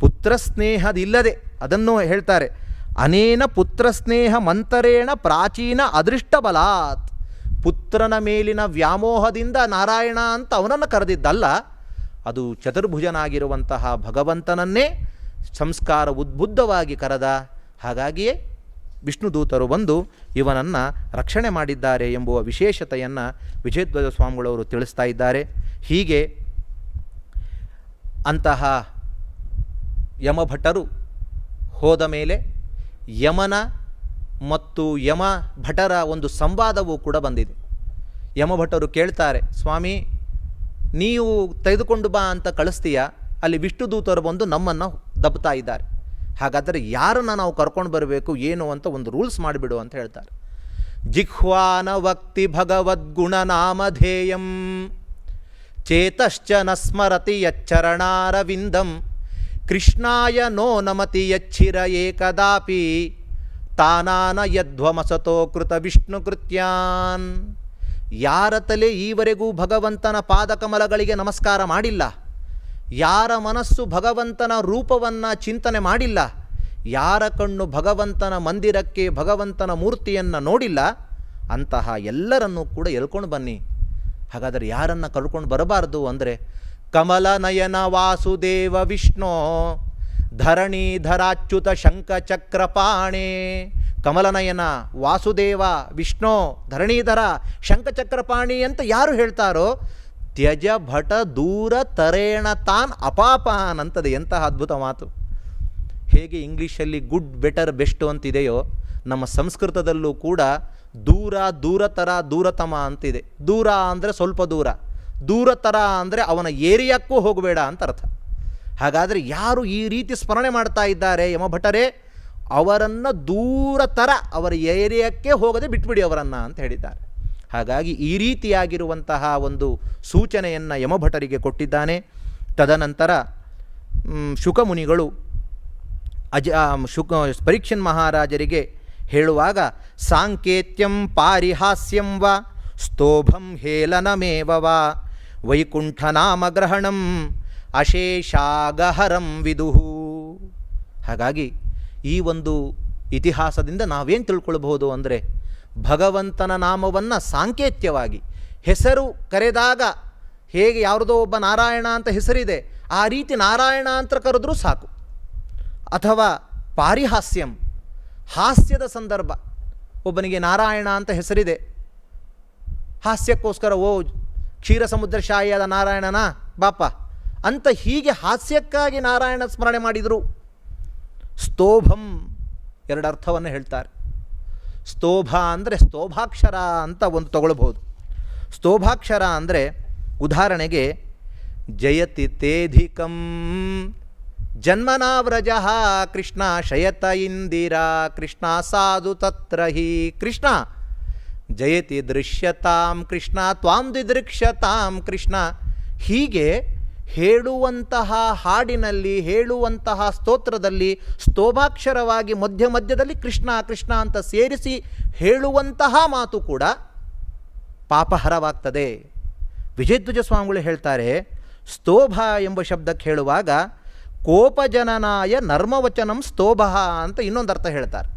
ಪುತ್ರಸ್ನೇಹದಿಲ್ಲದೆ ಅದನ್ನು ಹೇಳ್ತಾರೆ, ಅನೇನ ಪುತ್ರಸ್ನೇಹ ಮಂತರೇಣ ಪ್ರಾಚೀನ ಅದೃಷ್ಟ ಬಲಾತ್. ಪುತ್ರನ ಮೇಲಿನ ವ್ಯಾಮೋಹದಿಂದ ನಾರಾಯಣ ಅಂತ ಅವನನ್ನು ಕರೆದಿದ್ದಲ್ಲ, ಅದು ಚತುರ್ಭುಜನಾಗಿರುವಂತಹ ಭಗವಂತನನ್ನೇ ಸಂಸ್ಕಾರ ಉದ್ಬುದ್ಧವಾಗಿ ಕರೆದ. ಹಾಗಾಗಿಯೇ ವಿಷ್ಣುದೂತರು ಬಂದು ಇವನನ್ನು ರಕ್ಷಣೆ ಮಾಡಿದ್ದಾರೆ ಎಂಬುವ ವಿಶೇಷತೆಯನ್ನು ವಿಜಯಧ್ವಜ ಸ್ವಾಮಿಗಳವರು ತಿಳಿಸ್ತಾ ಇದ್ದಾರೆ. ಹೀಗೆ ಅಂತಹ ಯಮಭಟರು ಹೋದ ಮೇಲೆ ಯಮನ ಮತ್ತು ಯಮ ಭಟರ ಒಂದು ಸಂವಾದವೂ ಕೂಡ ಬಂದಿದೆ. ಯಮಭಟರು ಕೇಳ್ತಾರೆ, ಸ್ವಾಮಿ ನೀವು ತೆಗೆದುಕೊಂಡು ಬಾ ಅಂತ ಕಳಿಸ್ತೀಯಾ? ಅಲ್ಲಿ ವಿಷ್ಣುದೂತರು ಬಂದು ನಮ್ಮನ್ನು ದಬ್ತಾ ಇದ್ದಾರೆ. ಹಾಗಾದರೆ ಯಾರನ್ನು ನಾವು ಕರ್ಕೊಂಡು ಬರಬೇಕು ಏನು ಅಂತ ಒಂದು ರೂಲ್ಸ್ ಮಾಡಿಬಿಡು ಅಂತ ಹೇಳ್ತಾರೆ. ಜಿಹ್ವಾನ ವಕ್ತಿ ಭಗವದ್ಗುಣನಾಮಧೇಯಂ ಚೇತಶ್ಚ ನ ಸ್ಮರತಿ ಯಚ್ಚರಣಾರವಿಂದಂ ಕೃಷ್ಣಾಯ ನೋ ನಮತಿ ಯಚ್ಛಿರ ಏಕದಾಪಿ ತಾನಾನ ಯಧ್ವಮಸತೋ ಕೃತ ವಿಷ್ಣು ಕೃತ್ಯಾನ್. ಯಾರ ತಲೆ ಈವರೆಗೂ ಭಗವಂತನ ಪಾದಕಮಲಗಳಿಗೆ ನಮಸ್ಕಾರ ಮಾಡಿಲ್ಲ, ಯಾರ ಮನಸ್ಸು ಭಗವಂತನ ರೂಪವನ್ನು ಚಿಂತನೆ ಮಾಡಿಲ್ಲ, ಯಾರ ಕಣ್ಣು ಭಗವಂತನ ಮಂದಿರಕ್ಕೆ ಭಗವಂತನ ಮೂರ್ತಿಯನ್ನು ನೋಡಿಲ್ಲ, ಅಂತಹ ಎಲ್ಲರನ್ನೂ ಕೂಡ ಎಳ್ಕೊಂಡು ಬನ್ನಿ. ಹಾಗಾದರೆ ಯಾರನ್ನು ಕರ್ಕೊಂಡು ಬರಬಾರ್ದು ಅಂದರೆ, ಕಮಲನಯನ ವಾಸುದೇವ ವಿಷ್ಣು ಧರಣೀಧರಾಚ್ಯುತ ಶಂಖಚಕ್ರಪಾಣೆ. ಕಮಲನಯನ ವಾಸುದೇವ ವಿಷ್ಣು ಧರಣೀಧರ ಶಂಖಚಕ್ರಪಾಣಿ ಅಂತ ಯಾರು ಹೇಳ್ತಾರೋ ತ್ಯಜ ಭಟ ದೂರ ತರೇಣ ತಾನ್ ಅಪಾಪಾನ್ ಅಂತದೆ. ಎಂತಹ ಅದ್ಭುತ ಮಾತು. ಹೇಗೆ ಇಂಗ್ಲೀಷಲ್ಲಿ ಗುಡ್ ಬೆಟರ್ ಬೆಸ್ಟು ಅಂತಿದೆಯೋ, ನಮ್ಮ ಸಂಸ್ಕೃತದಲ್ಲೂ ಕೂಡ ದೂರ ದೂರತರ ದೂರತಮ ಅಂತಿದೆ. ದೂರ ಅಂದರೆ ಸ್ವಲ್ಪ ದೂರ, ದೂರತರ ಅಂದರೆ ಅವನ ಏರಿಯಾಕ್ಕೂ ಹೋಗಬೇಡ ಅಂತ ಅರ್ಥ. ಹಾಗಾದರೆ ಯಾರು ಈ ರೀತಿ ಸ್ಮರಣೆ ಮಾಡ್ತಾ ಇದ್ದಾರೆ ಯಮಭಟರೇ, ಅವರನ್ನು ದೂರತರ ಅವರ ಏರಿಯಾಕ್ಕೆ ಹೋಗದೆ ಬಿಟ್ಬಿಡಿ ಅವರನ್ನು ಅಂತ ಹೇಳಿದ್ದಾರೆ. ಹಾಗಾಗಿ ಈ ರೀತಿಯಾಗಿರುವಂತಹ ಒಂದು ಸೂಚನೆಯನ್ನು ಯಮಭಟರಿಗೆ ಕೊಟ್ಟಿದ್ದಾನೆ. ತದನಂತರ ಶುಕಮುನಿಗಳು ಪರೀಕ್ಷನ್ ಮಹಾರಾಜರಿಗೆ ಹೇಳುವಾಗ ಸಾಂಕೇತ್ಯಂ ಪಾರಿಹಾಸ್ಯಂ ವ ಸ್ತೋಭಂ ಹೇಲನಮೇವ ವಾ ವೈಕುಂಠನಾಮಗ್ರಹಣಂ ಅಶೇಷಾಗಹರಂ ವಿದುಹು. ಹಾಗಾಗಿ ಈ ಒಂದು ಇತಿಹಾಸದಿಂದ ನಾವೇನು ತಿಳ್ಕೊಳ್ಬಹುದು ಅಂದರೆ, ಭಗವಂತನ ನಾಮವನ್ನು ಸಾಂಕೇತ್ಯವಾಗಿ ಹೆಸರು ಕರೆದಾಗ ಹೇಗೆ ಯಾವುದೋ ಒಬ್ಬ ನಾರಾಯಣ ಅಂತ ಹೆಸರಿದೆ, ಆ ರೀತಿ ನಾರಾಯಣ ಅಂತ ಕರೆದ್ರೂ ಸಾಕು. ಅಥವಾ ಪಾರಿಹಾಸ್ಯಂ, ಹಾಸ್ಯದ ಸಂದರ್ಭ, ಒಬ್ಬನಿಗೆ ನಾರಾಯಣ ಅಂತ ಹೆಸರಿದೆ, ಹಾಸ್ಯಕ್ಕೋಸ್ಕರ ಓ ಕ್ಷೀರ ಸಮುದ್ರಶಾಹಿಯಾದ ನಾರಾಯಣನ ಬಾಪ ಅಂತ ಹೀಗೆ ಹಾಸ್ಯಕ್ಕಾಗಿ ನಾರಾಯಣ ಸ್ಮರಣೆ ಮಾಡಿದರು. ಸ್ತೋಭಂ ಎರಡು ಅರ್ಥವನ್ನು ಹೇಳ್ತಾರೆ. ಸ್ತೋಭ ಅಂದರೆ ಸ್ತೋಭಾಕ್ಷರ ಅಂತ ಒಂದು ತಗೊಳ್ಬಹುದು. ಸ್ತೋಭಾಕ್ಷರ ಅಂದರೆ ಉದಾಹರಣೆಗೆ ಜಯತಿ ತೇಧಿಕಂ ಜನ್ಮನಾವ್ರಜ ಕೃಷ್ಣ ಶಯತ ಇಂದಿರಾ ಕೃಷ್ಣ ಸಾಧು ತತ್ರ ಹಿ ಕೃಷ್ಣ ಜಯತಿ ದೃಶ್ಯತಾಂ ಕೃಷ್ಣ ತ್ವಾಂ ದಿದೃಕ್ಷ್ಯತಾಂ ಕೃಷ್ಣ. ಹೀಗೆ ಹೇಳುವಂತಹ ಹಾಡಿನಲ್ಲಿ, ಹೇಳುವಂತಹ ಸ್ತೋತ್ರದಲ್ಲಿ ಸ್ತೋಭಾಕ್ಷರವಾಗಿ ಮಧ್ಯ ಮಧ್ಯದಲ್ಲಿ ಕೃಷ್ಣ ಕೃಷ್ಣ ಅಂತ ಸೇರಿಸಿ ಹೇಳುವಂತಹ ಮಾತು ಕೂಡ ಪಾಪಹರವಾಗ್ತದೆ. ವಿಜಯಧ್ವಜ ಸ್ವಾಮಿಗಳು ಹೇಳ್ತಾರೆ, ಸ್ತೋಭ ಎಂಬ ಶಬ್ದಕ್ಕೆ ಹೇಳುವಾಗ ಕೋಪಜನನಾಯ ನರ್ಮವಚನಂ ಸ್ತೋಭ ಅಂತ ಇನ್ನೊಂದು ಅರ್ಥ ಹೇಳ್ತಾರೆ.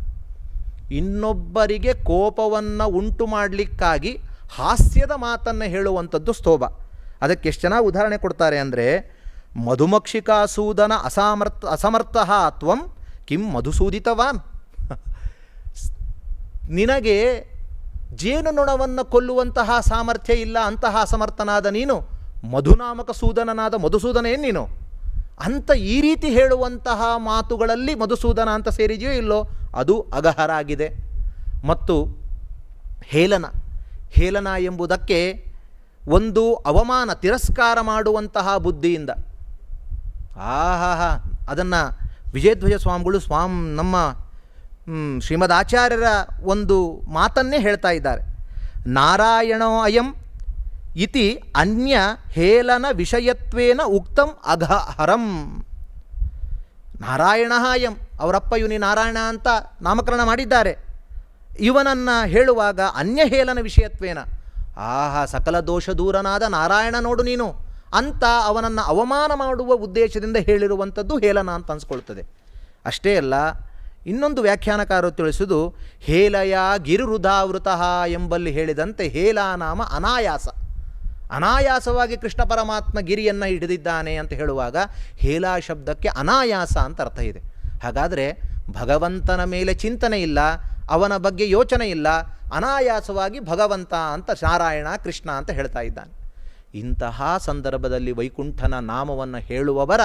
ಇನ್ನೊಬ್ಬರಿಗೆ ಕೋಪವನ್ನು ಉಂಟು ಮಾಡಲಿಕ್ಕಾಗಿ ಹಾಸ್ಯದ ಮಾತನ್ನು ಹೇಳುವಂಥದ್ದು ಸ್ತೋಭ. ಅದಕ್ಕೆ ಎಷ್ಟು ಚೆನ್ನಾಗಿ ಉದಾಹರಣೆ ಕೊಡ್ತಾರೆ ಅಂದರೆ, ಮಧುಮಕ್ಷಿಕಾಸೂದನ ಅಸಮರ್ಥ ತ್ವಂ ಕಿಂ ಮಧುಸೂದಿತವಾನ್. ನಿನಗೆ ಜೇನುನೊಣವನ್ನು ಕೊಲ್ಲುವಂತಹ ಸಾಮರ್ಥ್ಯ ಇಲ್ಲ, ಅಂತಹ ಅಸಮರ್ಥನಾದ ನೀನು ಮಧುನಾಮಕ ಸೂದನನಾದ ಮಧುಸೂದನ ಏನು ನೀನು ಅಂತ ಈ ರೀತಿ ಹೇಳುವಂತಹ ಮಾತುಗಳಲ್ಲಿ ಮಧುಸೂದನ ಅಂತ ಸೇರಿದೆಯೋ ಇಲ್ಲೋ ಅದು ಅಗಹರ ಆಗಿದೆ. ಮತ್ತು ಹೇಲನ, ಹೇಲನ ಎಂಬುದಕ್ಕೆ ಒಂದು ಅವಮಾನ, ತಿರಸ್ಕಾರ ಮಾಡುವಂತಹ ಬುದ್ಧಿಯಿಂದ. ಅದನ್ನು ವಿಜಯಧ್ವಜ ಸ್ವಾಮಿಗಳು ನಮ್ಮ ಶ್ರೀಮದ್ ಆಚಾರ್ಯರ ಒಂದು ಮಾತನ್ನೇ ಹೇಳ್ತಾ ಇದ್ದಾರೆ. ನಾರಾಯಣೋ ಅಯಂ ಇತಿ ಅನ್ಯ ಹೇಲನ ವಿಷಯತ್ವೇನ ಉಕ್ತಂ ಅಘಹರಂ. ನಾರಾಯಣ ಅಯಂ, ಅವರಪ್ಪ ಇವನಿ ನಾರಾಯಣ ಅಂತ ನಾಮಕರಣ ಮಾಡಿದ್ದಾರೆ. ಇವನನ್ನು ಹೇಳುವಾಗ ಅನ್ಯ ಹೇಲನ ವಿಷಯತ್ವೇನ, ಸಕಲ ದೋಷ ದೂರನಾದ ನಾರಾಯಣ ನೋಡು ನೀನು ಅಂತ ಅವನನ್ನು ಅವಮಾನ ಮಾಡುವ ಉದ್ದೇಶದಿಂದ ಹೇಳಿರುವಂಥದ್ದು ಹೇಲನ ಅಂತ ಅನಿಸ್ಕೊಳ್ತದೆ. ಅಷ್ಟೇ ಅಲ್ಲ, ಇನ್ನೊಂದು ವ್ಯಾಖ್ಯಾನಕಾರರು ತಿಳಿಸುವುದು ಹೇಲಯ ಗಿರಿರುಧಾವೃತಃ ಎಂಬಲ್ಲಿ ಹೇಳಿದಂತೆ ಹೇಲ ನಾಮ ಅನಾಯಾಸ, ಅನಾಯಾಸವಾಗಿ ಕೃಷ್ಣ ಪರಮಾತ್ಮ ಗಿರಿಯನ್ನು ಹಿಡಿದಿದ್ದಾನೆ ಅಂತ ಹೇಳುವಾಗ ಹೇಲ ಶಬ್ದಕ್ಕೆ ಅನಾಯಾಸ ಅಂತ ಅರ್ಥ ಇದೆ. ಹಾಗಾದರೆ ಭಗವಂತನ ಮೇಲೆ ಚಿಂತನೆ ಇಲ್ಲ, ಅವನ ಬಗ್ಗೆ ಯೋಚನೆ ಇಲ್ಲ, ಅನಾಯಾಸವಾಗಿ ಭಗವಂತ ಅಂತ ನಾರಾಯಣ ಕೃಷ್ಣ ಅಂತ ಹೇಳ್ತಾ ಇದ್ದಾನೆ. ಇಂತಹ ಸಂದರ್ಭದಲ್ಲಿ ವೈಕುಂಠನ ನಾಮವನ್ನು ಹೇಳುವವರ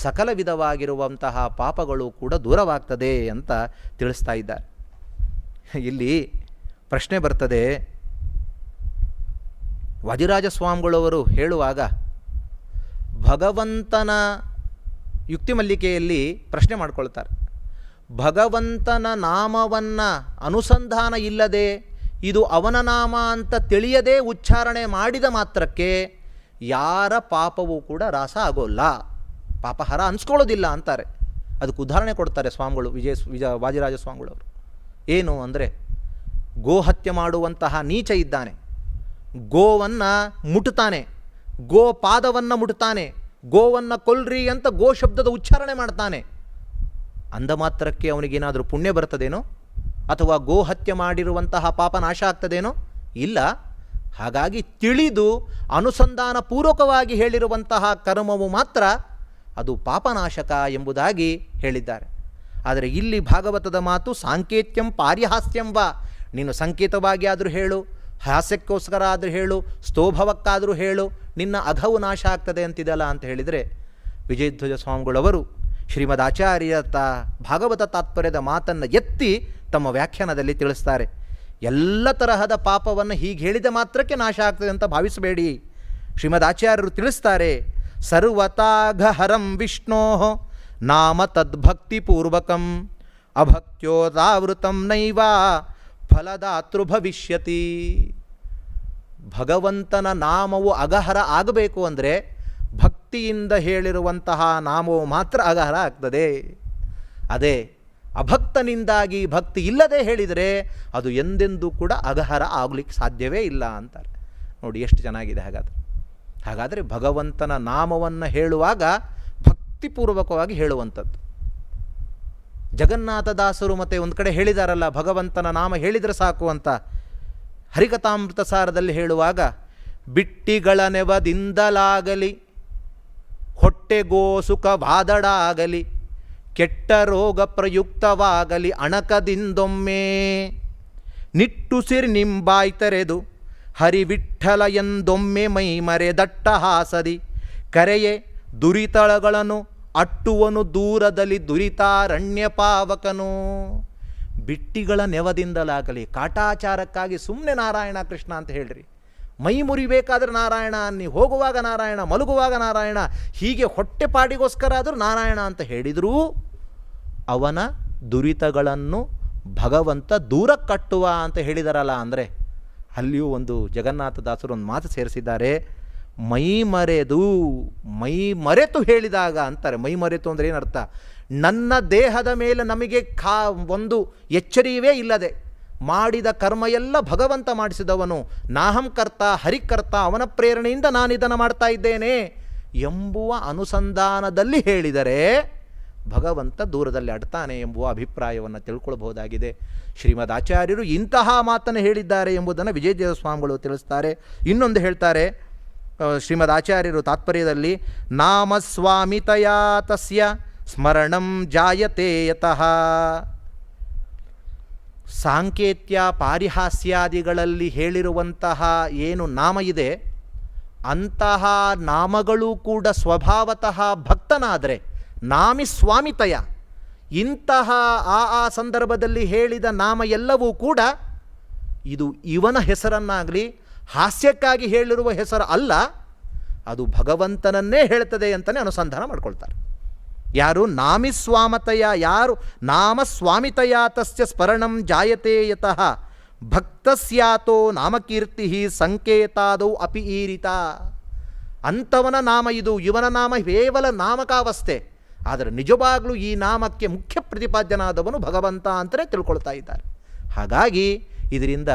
ಸಕಲ ವಿಧವಾಗಿರುವಂತಹ ಪಾಪಗಳು ಕೂಡ ದೂರವಾಗ್ತದೆ ಅಂತ ತಿಳಿಸ್ತಾ ಇದ್ದಾರೆ. ಇಲ್ಲಿ ಪ್ರಶ್ನೆ ಬರ್ತದೆ, ವಾದಿರಾಜ ಸ್ವಾಮಿಗಳವರು ಹೇಳುವಾಗ ಭಗವಂತನ ಯುಕ್ತಿಮಲ್ಲಿಕೆಯಲ್ಲಿ ಪ್ರಶ್ನೆ ಮಾಡ್ಕೊಳ್ತಾರೆ, ಭಗವಂತನ ನಾಮವನ್ನು ಅನುಸಂಧಾನ ಇಲ್ಲದೆ ಇದು ಅವನ ನಾಮ ಅಂತ ತಿಳಿಯದೇ ಉಚ್ಚಾರಣೆ ಮಾಡಿದ ಮಾತ್ರಕ್ಕೆ ಯಾರ ಪಾಪವೂ ಕೂಡ ರಾಸ ಆಗೋಲ್ಲ, ಪಾಪಹರ ಅನ್ಸ್ಕೊಳ್ಳೋದಿಲ್ಲ ಅಂತಾರೆ. ಅದಕ್ಕೆ ಉದಾಹರಣೆ ಕೊಡ್ತಾರೆ ಸ್ವಾಮಿಗಳು, ವಾದಿರಾಜ ಸ್ವಾಮಿಗಳವರು. ಏನು ಅಂದರೆ, ಗೋಹತ್ಯೆ ಮಾಡುವಂತಹ ನೀಚ ಇದ್ದಾನೆ, ಗೋವನ್ನು ಮುಟ್ತಾನೆ, ಗೋ ಪಾದವನ್ನು ಮುಟ್ತಾನೆ, ಗೋವನ್ನು ಕೊಲ್ರಿ ಅಂತ ಗೋ ಶಬ್ದದ ಉಚ್ಚಾರಣೆ ಮಾಡ್ತಾನೆ. ಅಂದ ಮಾತ್ರಕ್ಕೆ ಅವನಿಗೇನಾದರೂ ಪುಣ್ಯ ಬರ್ತದೇನೋ, ಅಥವಾ ಗೋ ಹತ್ಯೆ ಮಾಡಿರುವಂತಹ ಪಾಪ ನಾಶ ಆಗ್ತದೇನೋ? ಇಲ್ಲ. ಹಾಗಾಗಿ ತಿಳಿದು ಅನುಸಂಧಾನ ಪೂರ್ವಕವಾಗಿ ಹೇಳಿರುವಂತಹ ಕರ್ಮವು ಮಾತ್ರ ಅದು ಪಾಪನಾಶಕ ಎಂಬುದಾಗಿ ಹೇಳಿದ್ದಾರೆ. ಆದರೆ ಇಲ್ಲಿ ಭಾಗವತದ ಮಾತು ಸಾಂಕೇತ್ಯಂ ಪಾರಿಹಾಸ್ಯಂ ವಾ, ನೀನು ಸಂಕೇತವಾಗಿ ಆದರೂ ಹೇಳು, ಹಾಸ್ಯಕ್ಕೋಸ್ಕರ ಆದರೂ ಹೇಳು, ಸ್ತೋಭವಕ್ಕಾದರೂ ಹೇಳು, ನಿನ್ನ ಅಘವು ನಾಶ ಆಗ್ತದೆ ಅಂತಿದೆಯಲ್ಲ ಅಂತ ಹೇಳಿದರೆ, ವಿಜಯಧ್ವಜ ಸ್ವಾಮಿಗಳವರು ಶ್ರೀಮದ್ ಆಚಾರ್ಯ ಭಾಗವತ ತಾತ್ಪರ್ಯದ ಮಾತನ್ನು ಎತ್ತಿ ತಮ್ಮ ವ್ಯಾಖ್ಯಾನದಲ್ಲಿ ತಿಳಿಸ್ತಾರೆ. ಎಲ್ಲ ತರಹದ ಪಾಪವನ್ನು ಹೀಗೆ ಹೇಳಿದ ಮಾತ್ರಕ್ಕೆ ನಾಶ ಆಗ್ತದೆ ಅಂತ ಭಾವಿಸಬೇಡಿ. ಶ್ರೀಮದ್ ಆಚಾರ್ಯರು ತಿಳಿಸ್ತಾರೆ, ಸರ್ವತಾಘಹರಂ ವಿಷ್ಣೋ ನಾಮ ತದ್ಭಕ್ತಿಪೂರ್ವಕಂ ಅಭಕ್ತ್ಯೋದಾವೃತಂ ನೈವ ಫಲದಾತೃ ಭವಿಷ್ಯತಿ. ಭಗವಂತನ ನಾಮವು ಅಗಹರ ಆಗಬೇಕು ಅಂದರೆ ಭಕ್ತಿಯಿಂದ ಹೇಳಿರುವಂತಹ ನಾಮವು ಮಾತ್ರ ಅಗಹರ ಆಗ್ತದೆ. ಅದೇ ಅಭಕ್ತನಿಂದಾಗಿ ಭಕ್ತಿ ಇಲ್ಲದೆ ಹೇಳಿದರೆ ಅದು ಎಂದೆಂದೂ ಕೂಡ ಅಗಹರ ಆಗಲಿಕ್ಕೆ ಸಾಧ್ಯವೇ ಇಲ್ಲ ಅಂತಾರೆ. ನೋಡಿ ಎಷ್ಟು ಚೆನ್ನಾಗಿದೆ. ಹಾಗಾದರೆ ಭಗವಂತನ ನಾಮವನ್ನು ಹೇಳುವಾಗ ಭಕ್ತಿಪೂರ್ವಕವಾಗಿ ಹೇಳುವಂಥದ್ದು. ಜಗನ್ನಾಥದಾಸರು ಮತ್ತೆ ಒಂದು ಕಡೆ ಹೇಳಿದಾರಲ್ಲ, ಭಗವಂತನ ನಾಮ ಹೇಳಿದರೆ ಸಾಕು ಅಂತ. ಹರಿಕಥಾಮೃತ ಸಾರದಲ್ಲಿ ಹೇಳುವಾಗ, ಬಿಟ್ಟಿಗಳ ನೆವದಿಂದಲಾಗಲಿ ಹೊಟ್ಟೆಗೋ ಸುಖವಾದಡಾಗಲಿ ಕೆಟ್ಟ ರೋಗ ಪ್ರಯುಕ್ತವಾಗಲಿ ಅಣಕದಿಂದೊಮ್ಮೆ ನಿಟ್ಟುಸಿರಿ ನಿಂಬಾಯ್ ತೆರೆದು ಹರಿವಿಠ್ಠಲ ಎಂದೊಮ್ಮೆ ಮೈ ಮರೆದಟ್ಟ ಹಾಸದಿ ಕರೆಯೇ ದುರಿತಳಗಳನ್ನು ಅಟ್ಟುವನು ದೂರದಲ್ಲಿ ದುರಿತಾರಣ್ಯ ಪಾವಕನು. ಬಿಟ್ಟಿಗಳ ನೆವದಿಂದಲಾಗಲಿ, ಕಾಟಾಚಾರಕ್ಕಾಗಿ ಸುಮ್ಮನೆ ನಾರಾಯಣ ಕೃಷ್ಣ ಅಂತ ಹೇಳ್ರಿ, ಮೈ ಮುರಿಬೇಕಾದ್ರೆ ನಾರಾಯಣ ಅನ್ನಿ, ಹೋಗುವಾಗ ನಾರಾಯಣ, ಮಲಗುವಾಗ ನಾರಾಯಣ, ಹೀಗೆ ಹೊಟ್ಟೆಪಾಡಿಗೋಸ್ಕರ ಆದರೂ ನಾರಾಯಣ ಅಂತ ಹೇಳಿದರೂ ಅವನ ದುರಿತಗಳನ್ನು ಭಗವಂತ ದೂರ ಕಟ್ಟುವ ಅಂತ ಹೇಳಿದಾರಲ್ಲ. ಅಂದರೆ ಅಲ್ಲಿಯೂ ಒಂದು ಜಗನ್ನಾಥದಾಸರು ಒಂದು ಮಾತು ಸೇರಿಸಿದ್ದಾರೆ, ಮೈ ಮರೆತು ಹೇಳಿದಾಗ ಅಂತಾರೆ. ಮೈ ಮರೆತು ಅಂದರೆ ಏನರ್ಥ? ನನ್ನ ದೇಹದ ಮೇಲೆ ನಮಗೆ ಒಂದು ಎಚ್ಚರಿಯವೇ ಇಲ್ಲದೆ ಮಾಡಿದ ಕರ್ಮ ಎಲ್ಲ ಭಗವಂತ ಮಾಡಿಸಿದವನು, ನಾಹಂ ಕರ್ತ ಹರಿಕರ್ತ, ಅವನ ಪ್ರೇರಣೆಯಿಂದ ನಾನು ಇದನ್ನು ಮಾಡ್ತಾ ಇದ್ದೇನೆ ಎಂಬುವ ಅನುಸಂಧಾನದಲ್ಲಿ ಹೇಳಿದರೆ ಭಗವಂತ ದೂರದಲ್ಲಿ ಅಡ್ತಾನೆ ಎಂಬುವ ಅಭಿಪ್ರಾಯವನ್ನು ತಿಳ್ಕೊಳ್ಬಹುದಾಗಿದೆ. ಶ್ರೀಮದ್ ಆಚಾರ್ಯರು ಇಂತಹ ಮಾತನ್ನು ಹೇಳಿದ್ದಾರೆ ಎಂಬುದನ್ನು ವಿಜಯದೇವ ಸ್ವಾಮಿಗಳು ತಿಳಿಸ್ತಾರೆ. ಇನ್ನೊಂದು ಹೇಳ್ತಾರೆ ಶ್ರೀಮದ್ ಆಚಾರ್ಯರು ತಾತ್ಪರ್ಯದಲ್ಲಿ, ನಾಮಸ್ವಾಮಿತಯಾ ತಸ್ಯ ಸ್ಮರಣಂ ಜಾಯತೆ ಯತಃ. ಸಾಂಕೇತ್ಯ ಪಾರಿಹಾಸ್ಯಾದಿಗಳಲ್ಲಿ ಹೇಳಿರುವಂತಹ ಏನು ನಾಮ ಇದೆ, ಅಂತಹ ನಾಮಗಳು ಕೂಡ ಸ್ವಭಾವತಃ ಭಕ್ತನಾದರೆ ನಾಮಿಸ್ವಾಮಿತಯ, ಇಂತಹ ಆ ಸಂದರ್ಭದಲ್ಲಿ ಹೇಳಿದ ನಾಮ ಎಲ್ಲವೂ ಕೂಡ ಇದು ಇವನ ಹೆಸರನ್ನಾಗಲಿ ಹಾಸ್ಯಕ್ಕಾಗಿ ಹೇಳಿರುವ ಹೆಸರು ಅಲ್ಲ, ಅದು ಭಗವಂತನನ್ನೇ ಹೇಳ್ತದೆ ಅಂತಲೇ ಅನುಸಂಧಾನ ಮಾಡ್ಕೊಳ್ತಾರೆ. ಯಾರು ನಾಮಿಸ್ವಾಮತಯ, ಯಾರು ನಾಮಸ್ವಾಮಿತಯ ತಸ್ಯ ಸ್ಮರಣಂ ಜಾಯತೆ ಯತಃ ಭಕ್ತಸ್ಯಾತೋ ನಾಮಕೀರ್ತಿ ಸಂಕೇತಾದೌ ಅಪಿ ಈರಿತ. ಅಂಥವನ ನಾಮ ಇದು, ಇವನ ನಾಮ ಕೇವಲ ನಾಮಕಾವಸ್ಥೆ, ಆದರೆ ನಿಜವಾಗಲೂ ಈ ನಾಮಕ್ಕೆ ಮುಖ್ಯ ಪ್ರತಿಪಾದ್ಯನಾದವನು ಭಗವಂತ ಅಂತಲೇ ತಿಳ್ಕೊಳ್ತಾ ಇದ್ದಾರೆ. ಹಾಗಾಗಿ ಇದರಿಂದ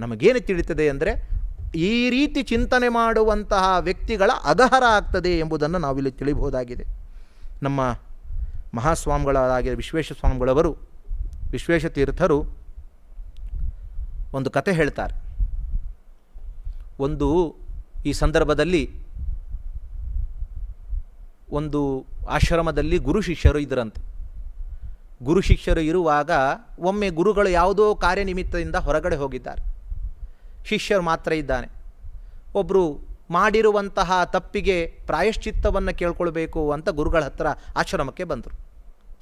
ನಮಗೇನು ತಿಳಿತದೆ ಅಂದರೆ, ಈ ರೀತಿ ಚಿಂತನೆ ಮಾಡುವಂತಹ ವ್ಯಕ್ತಿಗಳ ಅಗಹರ ಆಗ್ತದೆ ಎಂಬುದನ್ನು ನಾವಿಲ್ಲಿ ತಿಳಿಬಹುದಾಗಿದೆ. ನಮ್ಮ ಮಹಾಸ್ವಾಮಿಗಳಾಗಿದ್ದ ವಿಶ್ವೇಶಸ್ವಾಮಿಗಳವರು, ವಿಶ್ವೇಶತೀರ್ಥರು ಒಂದು ಕತೆ ಹೇಳ್ತಾರೆ. ಈ ಸಂದರ್ಭದಲ್ಲಿ ಒಂದು ಆಶ್ರಮದಲ್ಲಿ ಗುರು ಶಿಷ್ಯರು ಇದ್ದರಂತೆ. ಗುರು ಶಿಷ್ಯರು ಇರುವಾಗ ಒಮ್ಮೆ ಗುರುಗಳು ಯಾವುದೋ ಕಾರ್ಯನಿಮಿತ್ತದಿಂದ ಹೊರಗಡೆ ಹೋಗಿದ್ದಾರೆ. ಶಿಷ್ಯರು ಮಾತ್ರ ಇದ್ದಾನೆ. ಒಬ್ಬರು ಮಾಡಿರುವಂತಹ ತಪ್ಪಿಗೆ ಪ್ರಾಯಶ್ಚಿತ್ತವನ್ನು ಕೇಳ್ಕೊಳ್ಬೇಕು ಅಂತ ಗುರುಗಳ ಹತ್ರ ಆಶ್ರಮಕ್ಕೆ ಬಂದರು.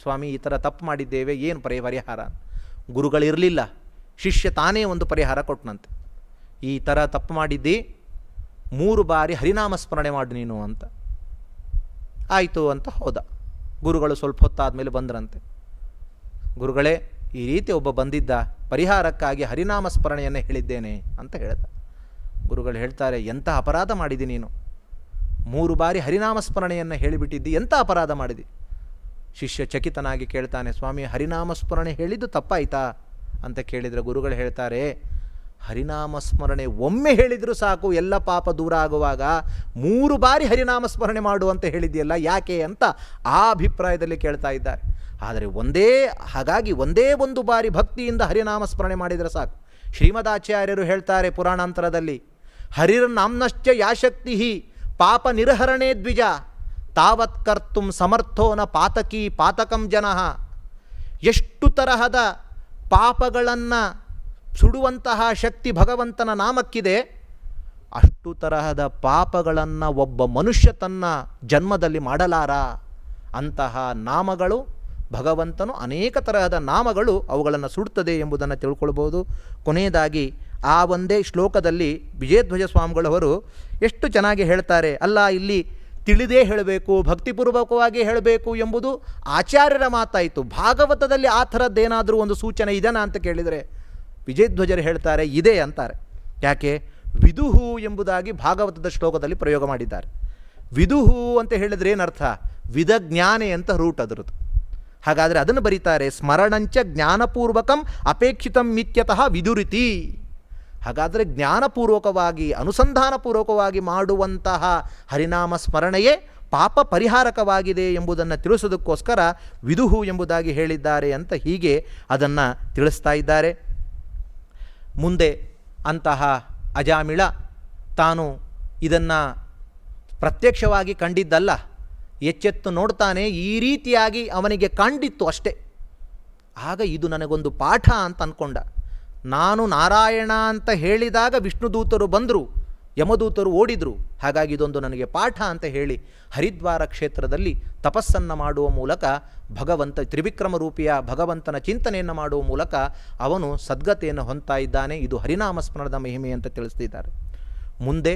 ಸ್ವಾಮಿ, ಈ ಥರ ತಪ್ಪು ಮಾಡಿದ್ದೇವೆ, ಏನು ಪರಿಹಾರ? ಗುರುಗಳಿರಲಿಲ್ಲ. ಶಿಷ್ಯ ತಾನೇ ಒಂದು ಪರಿಹಾರ ಕೊಟ್ಟನಂತೆ. ಈ ಥರ ತಪ್ಪು ಮಾಡಿದ್ದಿ, 3 ಬಾರಿ ಹರಿನಾಮ ಸ್ಮರಣೆ ಮಾಡು ನೀನು ಅಂತ. ಆಯಿತು ಅಂತ ಹೋದ. ಗುರುಗಳು ಸ್ವಲ್ಪ ಹೊತ್ತಾದಮೇಲೆ ಬಂದ್ರಂತೆ. ಗುರುಗಳೇ, ಈ ರೀತಿ ಒಬ್ಬ ಬಂದಿದ್ದ, ಪರಿಹಾರಕ್ಕಾಗಿ ಹರಿನಾಮ ಸ್ಮರಣೆಯನ್ನು ಹೇಳಿದ್ದೇನೆ ಅಂತ ಹೇಳ್ದ. ಗುರುಗಳು ಹೇಳ್ತಾರೆ, ಎಂಥ ಅಪರಾಧ ಮಾಡಿದಿ ನೀನು, 3 ಬಾರಿ ಹರಿನಾಮ ಸ್ಮರಣೆಯನ್ನು ಹೇಳಿಬಿಟ್ಟಿದ್ದಿ, ಎಂಥ ಅಪರಾಧ ಮಾಡಿದಿ? ಶಿಷ್ಯ ಚಕಿತನಾಗಿ ಕೇಳ್ತಾನೆ, ಸ್ವಾಮಿ, ಹರಿನಾಮ ಸ್ಮರಣೆ ಹೇಳಿದ್ದು ತಪ್ಪಾಯ್ತಾ ಅಂತ ಕೇಳಿದರೆ ಗುರುಗಳು ಹೇಳ್ತಾರೆ, ಹರಿನಾಮ ಸ್ಮರಣೆ ಒಮ್ಮೆ ಹೇಳಿದರೂ ಸಾಕು, ಎಲ್ಲ ಪಾಪ ದೂರ ಆಗುವಾಗ 3 ಬಾರಿ ಹರಿನಾಮ ಸ್ಮರಣೆ ಮಾಡು ಅಂತ ಹೇಳಿದೆಯಲ್ಲ, ಯಾಕೆ ಅಂತ ಆ ಅಭಿಪ್ರಾಯದಲ್ಲಿ ಕೇಳ್ತಾ ಇದ್ದಾರೆ. ಆದರೆ ಹಾಗಾಗಿ ಒಂದೇ ಒಂದು ಬಾರಿ ಭಕ್ತಿಯಿಂದ ಹರಿನಾಮ ಸ್ಮರಣೆ ಮಾಡಿದರೆ ಸಾಕು. ಶ್ರೀಮದಾಚಾರ್ಯರು ಹೇಳ್ತಾರೆ ಪುರಾಣಾಂತರದಲ್ಲಿ, ಹರಿರ್ನಾಮ್ನಶ್ಚ ಯಾಶಕ್ತಿ ಪಾಪ ನಿರ್ಹರಣೆ ದ್ವಿಜ ತಾವತ್ ಕರ್ತುಂ ಸಮರ್ಥೋನ ಪಾತಕಿ ಪಾತಕಂ ಜನಃ. ಎಷ್ಟು ತರಹದ ಪಾಪಗಳನ್ನು ಸುಡುವಂತಹ ಶಕ್ತಿ ಭಗವಂತನ ನಾಮಕ್ಕಿದೆ, ಅಷ್ಟು ಎಷ್ಟು ತರಹದ ಪಾಪಗಳನ್ನು ಒಬ್ಬ ಮನುಷ್ಯ ತನ್ನ ಜನ್ಮದಲ್ಲಿ ಮಾಡಲಾರ. ಅಂತಹ ನಾಮಗಳು ಭಗವಂತನು ಅನೇಕ ತರಹದ ನಾಮಗಳು ಅವುಗಳನ್ನು ಸುಡುತ್ತದೆ ಎಂಬುದನ್ನು ತಿಳ್ಕೊಳ್ಬೋದು. ಕೊನೆಯದಾಗಿ ಆ ಒಂದೇ ಶ್ಲೋಕದಲ್ಲಿ ವಿಜಯಧ್ವಜ ಸ್ವಾಮಿಗಳವರು ಎಷ್ಟು ಚೆನ್ನಾಗಿ ಹೇಳ್ತಾರೆ. ಅಲ್ಲ, ಇಲ್ಲಿ ತಿಳಿದೇ ಹೇಳಬೇಕು, ಭಕ್ತಿಪೂರ್ವಕವಾಗಿ ಹೇಳಬೇಕು ಎಂಬುದು ಆಚಾರ್ಯರ ಮಾತಾಯಿತು. ಭಾಗವತದಲ್ಲಿ ಆ ಥರದ್ದೇನಾದರೂ ಒಂದು ಸೂಚನೆ ಇದೆನಾ ಅಂತ ಕೇಳಿದರೆ ವಿಜಯಧ್ವಜರು ಹೇಳ್ತಾರೆ ಇದೆ ಅಂತಾರೆ. ಯಾಕೆ? ವಿದುಹು ಎಂಬುದಾಗಿ ಭಾಗವತದ ಶ್ಲೋಕದಲ್ಲಿ ಪ್ರಯೋಗ ಮಾಡಿದ್ದಾರೆ. ವಿದುಹು ಅಂತ ಹೇಳಿದ್ರೆ ಏನರ್ಥ? ವಿದಜ್ಞಾನೆ ಅಂತ ರೂಟ್ ಅದರದ್ದು. ಹಾಗಾದರೆ ಅದನ್ನು ಬರೀತಾರೆ, ಸ್ಮರಣಂಚ ಜ್ಞಾನಪೂರ್ವಕಂ ಅಪೇಕ್ಷಿತಂ ಮಿತ್ಯತಃ ವಿದುರಿತಿ. ಹಾಗಾದರೆ ಜ್ಞಾನಪೂರ್ವಕವಾಗಿ ಅನುಸಂಧಾನಪೂರ್ವಕವಾಗಿ ಮಾಡುವಂತಹ ಹರಿನಾಮ ಸ್ಮರಣೆಯೇ ಪಾಪ ಪರಿಹಾರಕವಾಗಿದೆ ಎಂಬುದನ್ನು ತಿಳಿಸೋದಕ್ಕೋಸ್ಕರ ವಿದುಹು ಎಂಬುದಾಗಿ ಹೇಳಿದ್ದಾರೆ ಅಂತ ಹೀಗೆ ಅದನ್ನು ತಿಳಿಸ್ತಾ ಇದ್ದಾರೆ. ಮುಂದೆ ಅಂತಹ ಅಜಾಮಿಳ ತಾನು ಇದನ್ನು ಪ್ರತ್ಯಕ್ಷವಾಗಿ ಕಂಡಿದ್ದಲ್ಲ, ಎಚ್ಚೆತ್ತು ನೋಡ್ತಾನೆ, ಈ ರೀತಿಯಾಗಿ ಅವನಿಗೆ ಕಂಡಿತ್ತು ಅಷ್ಟೇ. ಆಗ ಇದು ನನಗೊಂದು ಪಾಠ ಅಂತ ಅಂದ್ಕೊಂಡ. ನಾನು ನಾರಾಯಣ ಅಂತ ಹೇಳಿದಾಗ ವಿಷ್ಣುದೂತರು ಬಂದರು, ಯಮದೂತರು ಓಡಿದರು. ಹಾಗಾಗಿ ಇದೊಂದು ನನಗೆ ಪಾಠ ಅಂತ ಹೇಳಿ ಹರಿದ್ವಾರ ಕ್ಷೇತ್ರದಲ್ಲಿ ತಪಸ್ಸನ್ನು ಮಾಡುವ ಮೂಲಕ ಭಗವಂತ ತ್ರಿವಿಕ್ರಮ ರೂಪಿಯ ಭಗವಂತನ ಚಿಂತನೆಯನ್ನು ಮಾಡುವ ಮೂಲಕ ಅವನು ಸದ್ಗತಿಯನ್ನು ಹೊಂದ್ತಾ ಇದ್ದಾನೆ. ಇದು ಹರಿನಾಮ ಸ್ಮರಣದ ಮಹಿಮೆ ಅಂತ ತಿಳಿಸ್ತಿದ್ದಾರೆ. ಮುಂದೆ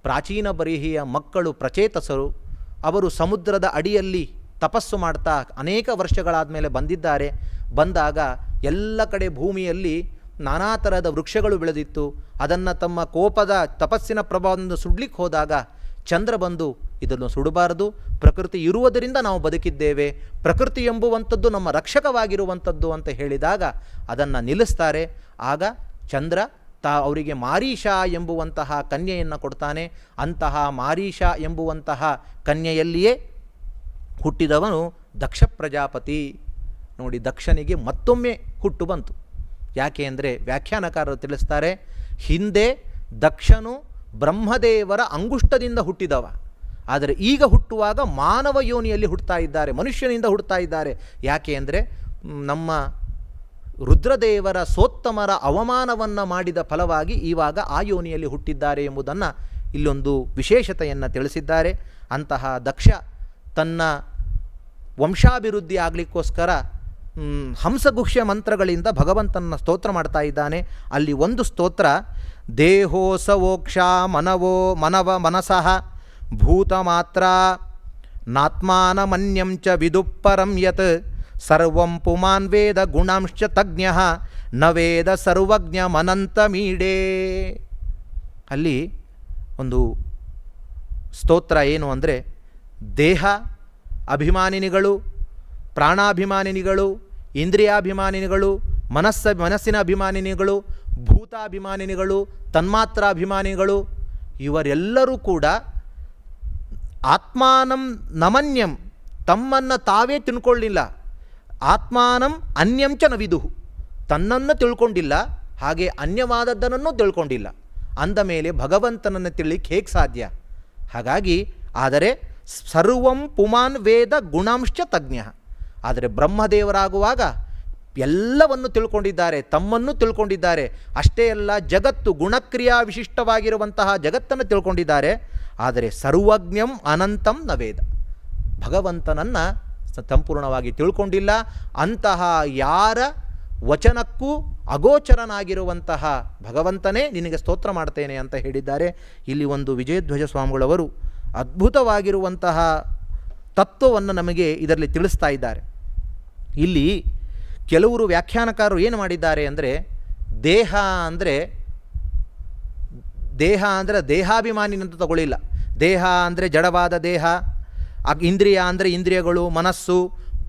ಪ್ರಾಚೀನ ಬರಿಹಿಯ ಮಕ್ಕಳು ಪ್ರಚೇತಸರು, ಅವರು ಸಮುದ್ರದ ಅಡಿಯಲ್ಲಿ ತಪಸ್ಸು ಮಾಡ್ತಾ ಅನೇಕ ವರ್ಷಗಳಾದ ಮೇಲೆ ಬಂದಿದ್ದಾರೆ. ಬಂದಾಗ ಎಲ್ಲ ಕಡೆ ಭೂಮಿಯಲ್ಲಿ ನಾನಾ ಥರದ ವೃಕ್ಷಗಳು ಬೆಳೆದಿತ್ತು. ಅದನ್ನು ತಮ್ಮ ಕೋಪದ ತಪಸ್ಸಿನ ಪ್ರಭಾವದಿಂದ ಸುಡ್ಲಿಕ್ಕೆ ಹೋದಾಗ ಚಂದ್ರ ಬಂದು ಇದನ್ನು ಸುಡಬಾರದು, ಪ್ರಕೃತಿ ಇರುವುದರಿಂದ ನಾವು ಬದುಕಿದ್ದೇವೆ, ಪ್ರಕೃತಿ ಎಂಬುವಂಥದ್ದು ನಮ್ಮ ರಕ್ಷಕವಾಗಿರುವಂಥದ್ದು ಅಂತ ಹೇಳಿದಾಗ ಅದನ್ನು ನಿಲ್ಲಿಸ್ತಾರೆ. ಆಗ ಚಂದ್ರ ಅವರಿಗೆ ಮಾರೀಷ ಎಂಬುವಂತಹ ಕನ್ಯೆಯನ್ನು ಕೊಡ್ತಾನೆ. ಅಂತಹ ಮಾರೀಷ ಎಂಬುವಂತಹ ಕನ್ಯೆಯಲ್ಲಿಯೇ ಹುಟ್ಟಿದವನು ದಕ್ಷ ಪ್ರಜಾಪತಿ. ನೋಡಿ, ದಕ್ಷನಿಗೆ ಮತ್ತೊಮ್ಮೆ ಹುಟ್ಟು ಬಂತು. ಯಾಕೆ ಅಂದರೆ ವ್ಯಾಖ್ಯಾನಕಾರರು ತಿಳಿಸ್ತಾರೆ, ಹಿಂದೆ ದಕ್ಷನು ಬ್ರಹ್ಮದೇವರ ಅಂಗುಷ್ಟದಿಂದ ಹುಟ್ಟಿದವ, ಆದರೆ ಈಗ ಹುಟ್ಟುವಾಗ ಮಾನವ ಯೋನಿಯಲ್ಲಿ ಹುಟ್ಟುತ್ತಾ ಇದ್ದಾರೆ, ಮನುಷ್ಯನಿಂದ ಹುಟ್ಟುತ್ತಾ ಇದ್ದಾರೆ. ಯಾಕೆ ಅಂದರೆ ನಮ್ಮ ರುದ್ರದೇವರ ಸೋತ್ತಮರ ಅವಮಾನವನ್ನು ಮಾಡಿದ ಫಲವಾಗಿ ಇವಾಗ ಆ ಯೋನಿಯಲ್ಲಿ ಹುಟ್ಟಿದ್ದಾರೆ ಎಂಬುದನ್ನು ಇಲ್ಲೊಂದು ವಿಶೇಷತೆಯನ್ನು ತಿಳಿಸಿದ್ದಾರೆ. ಅಂತಹ ದಕ್ಷ ತನ್ನ ವಂಶಾಭಿವೃದ್ಧಿ ಆಗಲಿಕ್ಕೋಸ್ಕರ ಹಂಸಗುಹ್ಯ ಮಂತ್ರಗಳಿಂದ ಭಗವಂತನ ಸ್ತೋತ್ರ ಮಾಡ್ತಾ ಇದ್ದಾನೆ. ಅಲ್ಲಿ ಒಂದು ಸ್ತೋತ್ರ, ದೇಹೋಸವೋಕ್ಷ ಮನಸಃ ಭೂತಮಾತ್ರ ನಾತ್ಮಾನಮನ್ಯಂ ಚ ವಿದುಪ್ಪರಂ ಯತ್ ಸರ್ವಂ ಪುಮಾನ್ ವೇದ ಗುಣಾಂಶ್ಚ ತಜ್ಞಃ ನ ವೇದ ಸರ್ವಜ್ಞಮನಂತಮೀಡೇ. ಅಲ್ಲಿ ಒಂದು ಸ್ತೋತ್ರ ಏನು ಅಂದರೆ, ದೇಹ ಅಭಿಮಾನಿನಿಗಳು, ಪ್ರಾಣಾಭಿಮಾನಿನಿಗಳು, ಇಂದ್ರಿಯಾಭಿಮಾನಿನಿಗಳು, ಮನಸ್ಸಿನ ಅಭಿಮಾನಿನಿಗಳು, ಭೂತಾಭಿಮಾನಿನಿಗಳು, ತನ್ಮಾತ್ರಾಭಿಮಾನಿಗಳು, ಇವರೆಲ್ಲರೂ ಕೂಡ ಆತ್ಮಾನಂ ನಮನ್ಯಂ, ತಮ್ಮನ್ನು ತಾವೇ ತಿಳ್ಕೊಳ್ಳಿಲ್ಲ, ಆತ್ಮಾನಂ ಅನ್ಯಂಚ ನ ವಿದುಹು, ತನ್ನನ್ನು ತಿಳ್ಕೊಂಡಿಲ್ಲ, ಹಾಗೆ ಅನ್ಯವಾದದ್ದನ್ನು ತಿಳ್ಕೊಂಡಿಲ್ಲ. ಅಂದ ಮೇಲೆ ಭಗವಂತನನ್ನು ತಿಳಿಲಿಕ್ಕೆ ಹೇಗೆ ಸಾಧ್ಯ? ಹಾಗಾಗಿ ಆದರೆ ಸರ್ವಂ ಪುಮಾನ್ ವೇದ ಗುಣಾಂಶ್ಚ ತಜ್ಞ, ಆದರೆ ಬ್ರಹ್ಮದೇವರಾಗುವಾಗ ಎಲ್ಲವನ್ನು ತಿಳ್ಕೊಂಡಿದ್ದಾರೆ, ತಮ್ಮನ್ನು ತಿಳ್ಕೊಂಡಿದ್ದಾರೆ. ಅಷ್ಟೇ ಅಲ್ಲ, ಜಗತ್ತು ಗುಣಕ್ರಿಯಾ ವಿಶಿಷ್ಟವಾಗಿರುವಂತಹ ಜಗತ್ತನ್ನು ತಿಳ್ಕೊಂಡಿದ್ದಾರೆ. ಆದರೆ ಸರ್ವಜ್ಞಂ ಅನಂತಂ ನ ವೇದ, ಭಗವಂತನನ್ನು ಸಂಪೂರ್ಣವಾಗಿ ತಿಳ್ಕೊಂಡಿಲ್ಲ. ಅಂತಹ ಯಾರ ವಚನಕ್ಕೂ ಅಗೋಚರನಾಗಿರುವಂತಹ ಭಗವಂತನೇ ನಿನಗೆ ಸ್ತೋತ್ರ ಮಾಡ್ತೇನೆ ಅಂತ ಹೇಳಿದ್ದಾರೆ. ಇಲ್ಲಿ ಒಂದು ವಿಜಯಧ್ವಜ ಸ್ವಾಮಿಗಳವರು ಅದ್ಭುತವಾಗಿರುವಂತಹ ತತ್ವವನ್ನು ನಮಗೆ ಇದರಲ್ಲಿ ತಿಳಿಸ್ತಾ ಇದ್ದಾರೆ. ಇಲ್ಲಿ ಕೆಲವರು ವ್ಯಾಖ್ಯಾನಕಾರರು ಏನು ಮಾಡಿದ್ದಾರೆ ಅಂದರೆ, ದೇಹ ಅಂದರೆ ದೇಹಾಭಿಮಾನಿ ಅಂತ ತಗೊಳ್ಳಿಲ್ಲ. ದೇಹ ಅಂದರೆ ಜಡವಾದ ದೇಹ, ಇಂದ್ರಿಯ ಅಂದರೆ ಇಂದ್ರಿಯಗಳು, ಮನಸ್ಸು,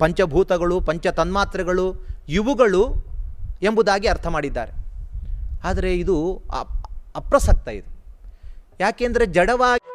ಪಂಚಭೂತಗಳು, ಪಂಚ ತನ್ಮಾತ್ರೆಗಳು, ಇವುಗಳು ಎಂಬುದಾಗಿ ಅರ್ಥ ಮಾಡಿದ್ದಾರೆ. ಆದರೆ ಇದು ಅಪ್ರಸಕ್ತ. ಇದು ಯಾಕೆಂದರೆ ಜಡವಾಗಿ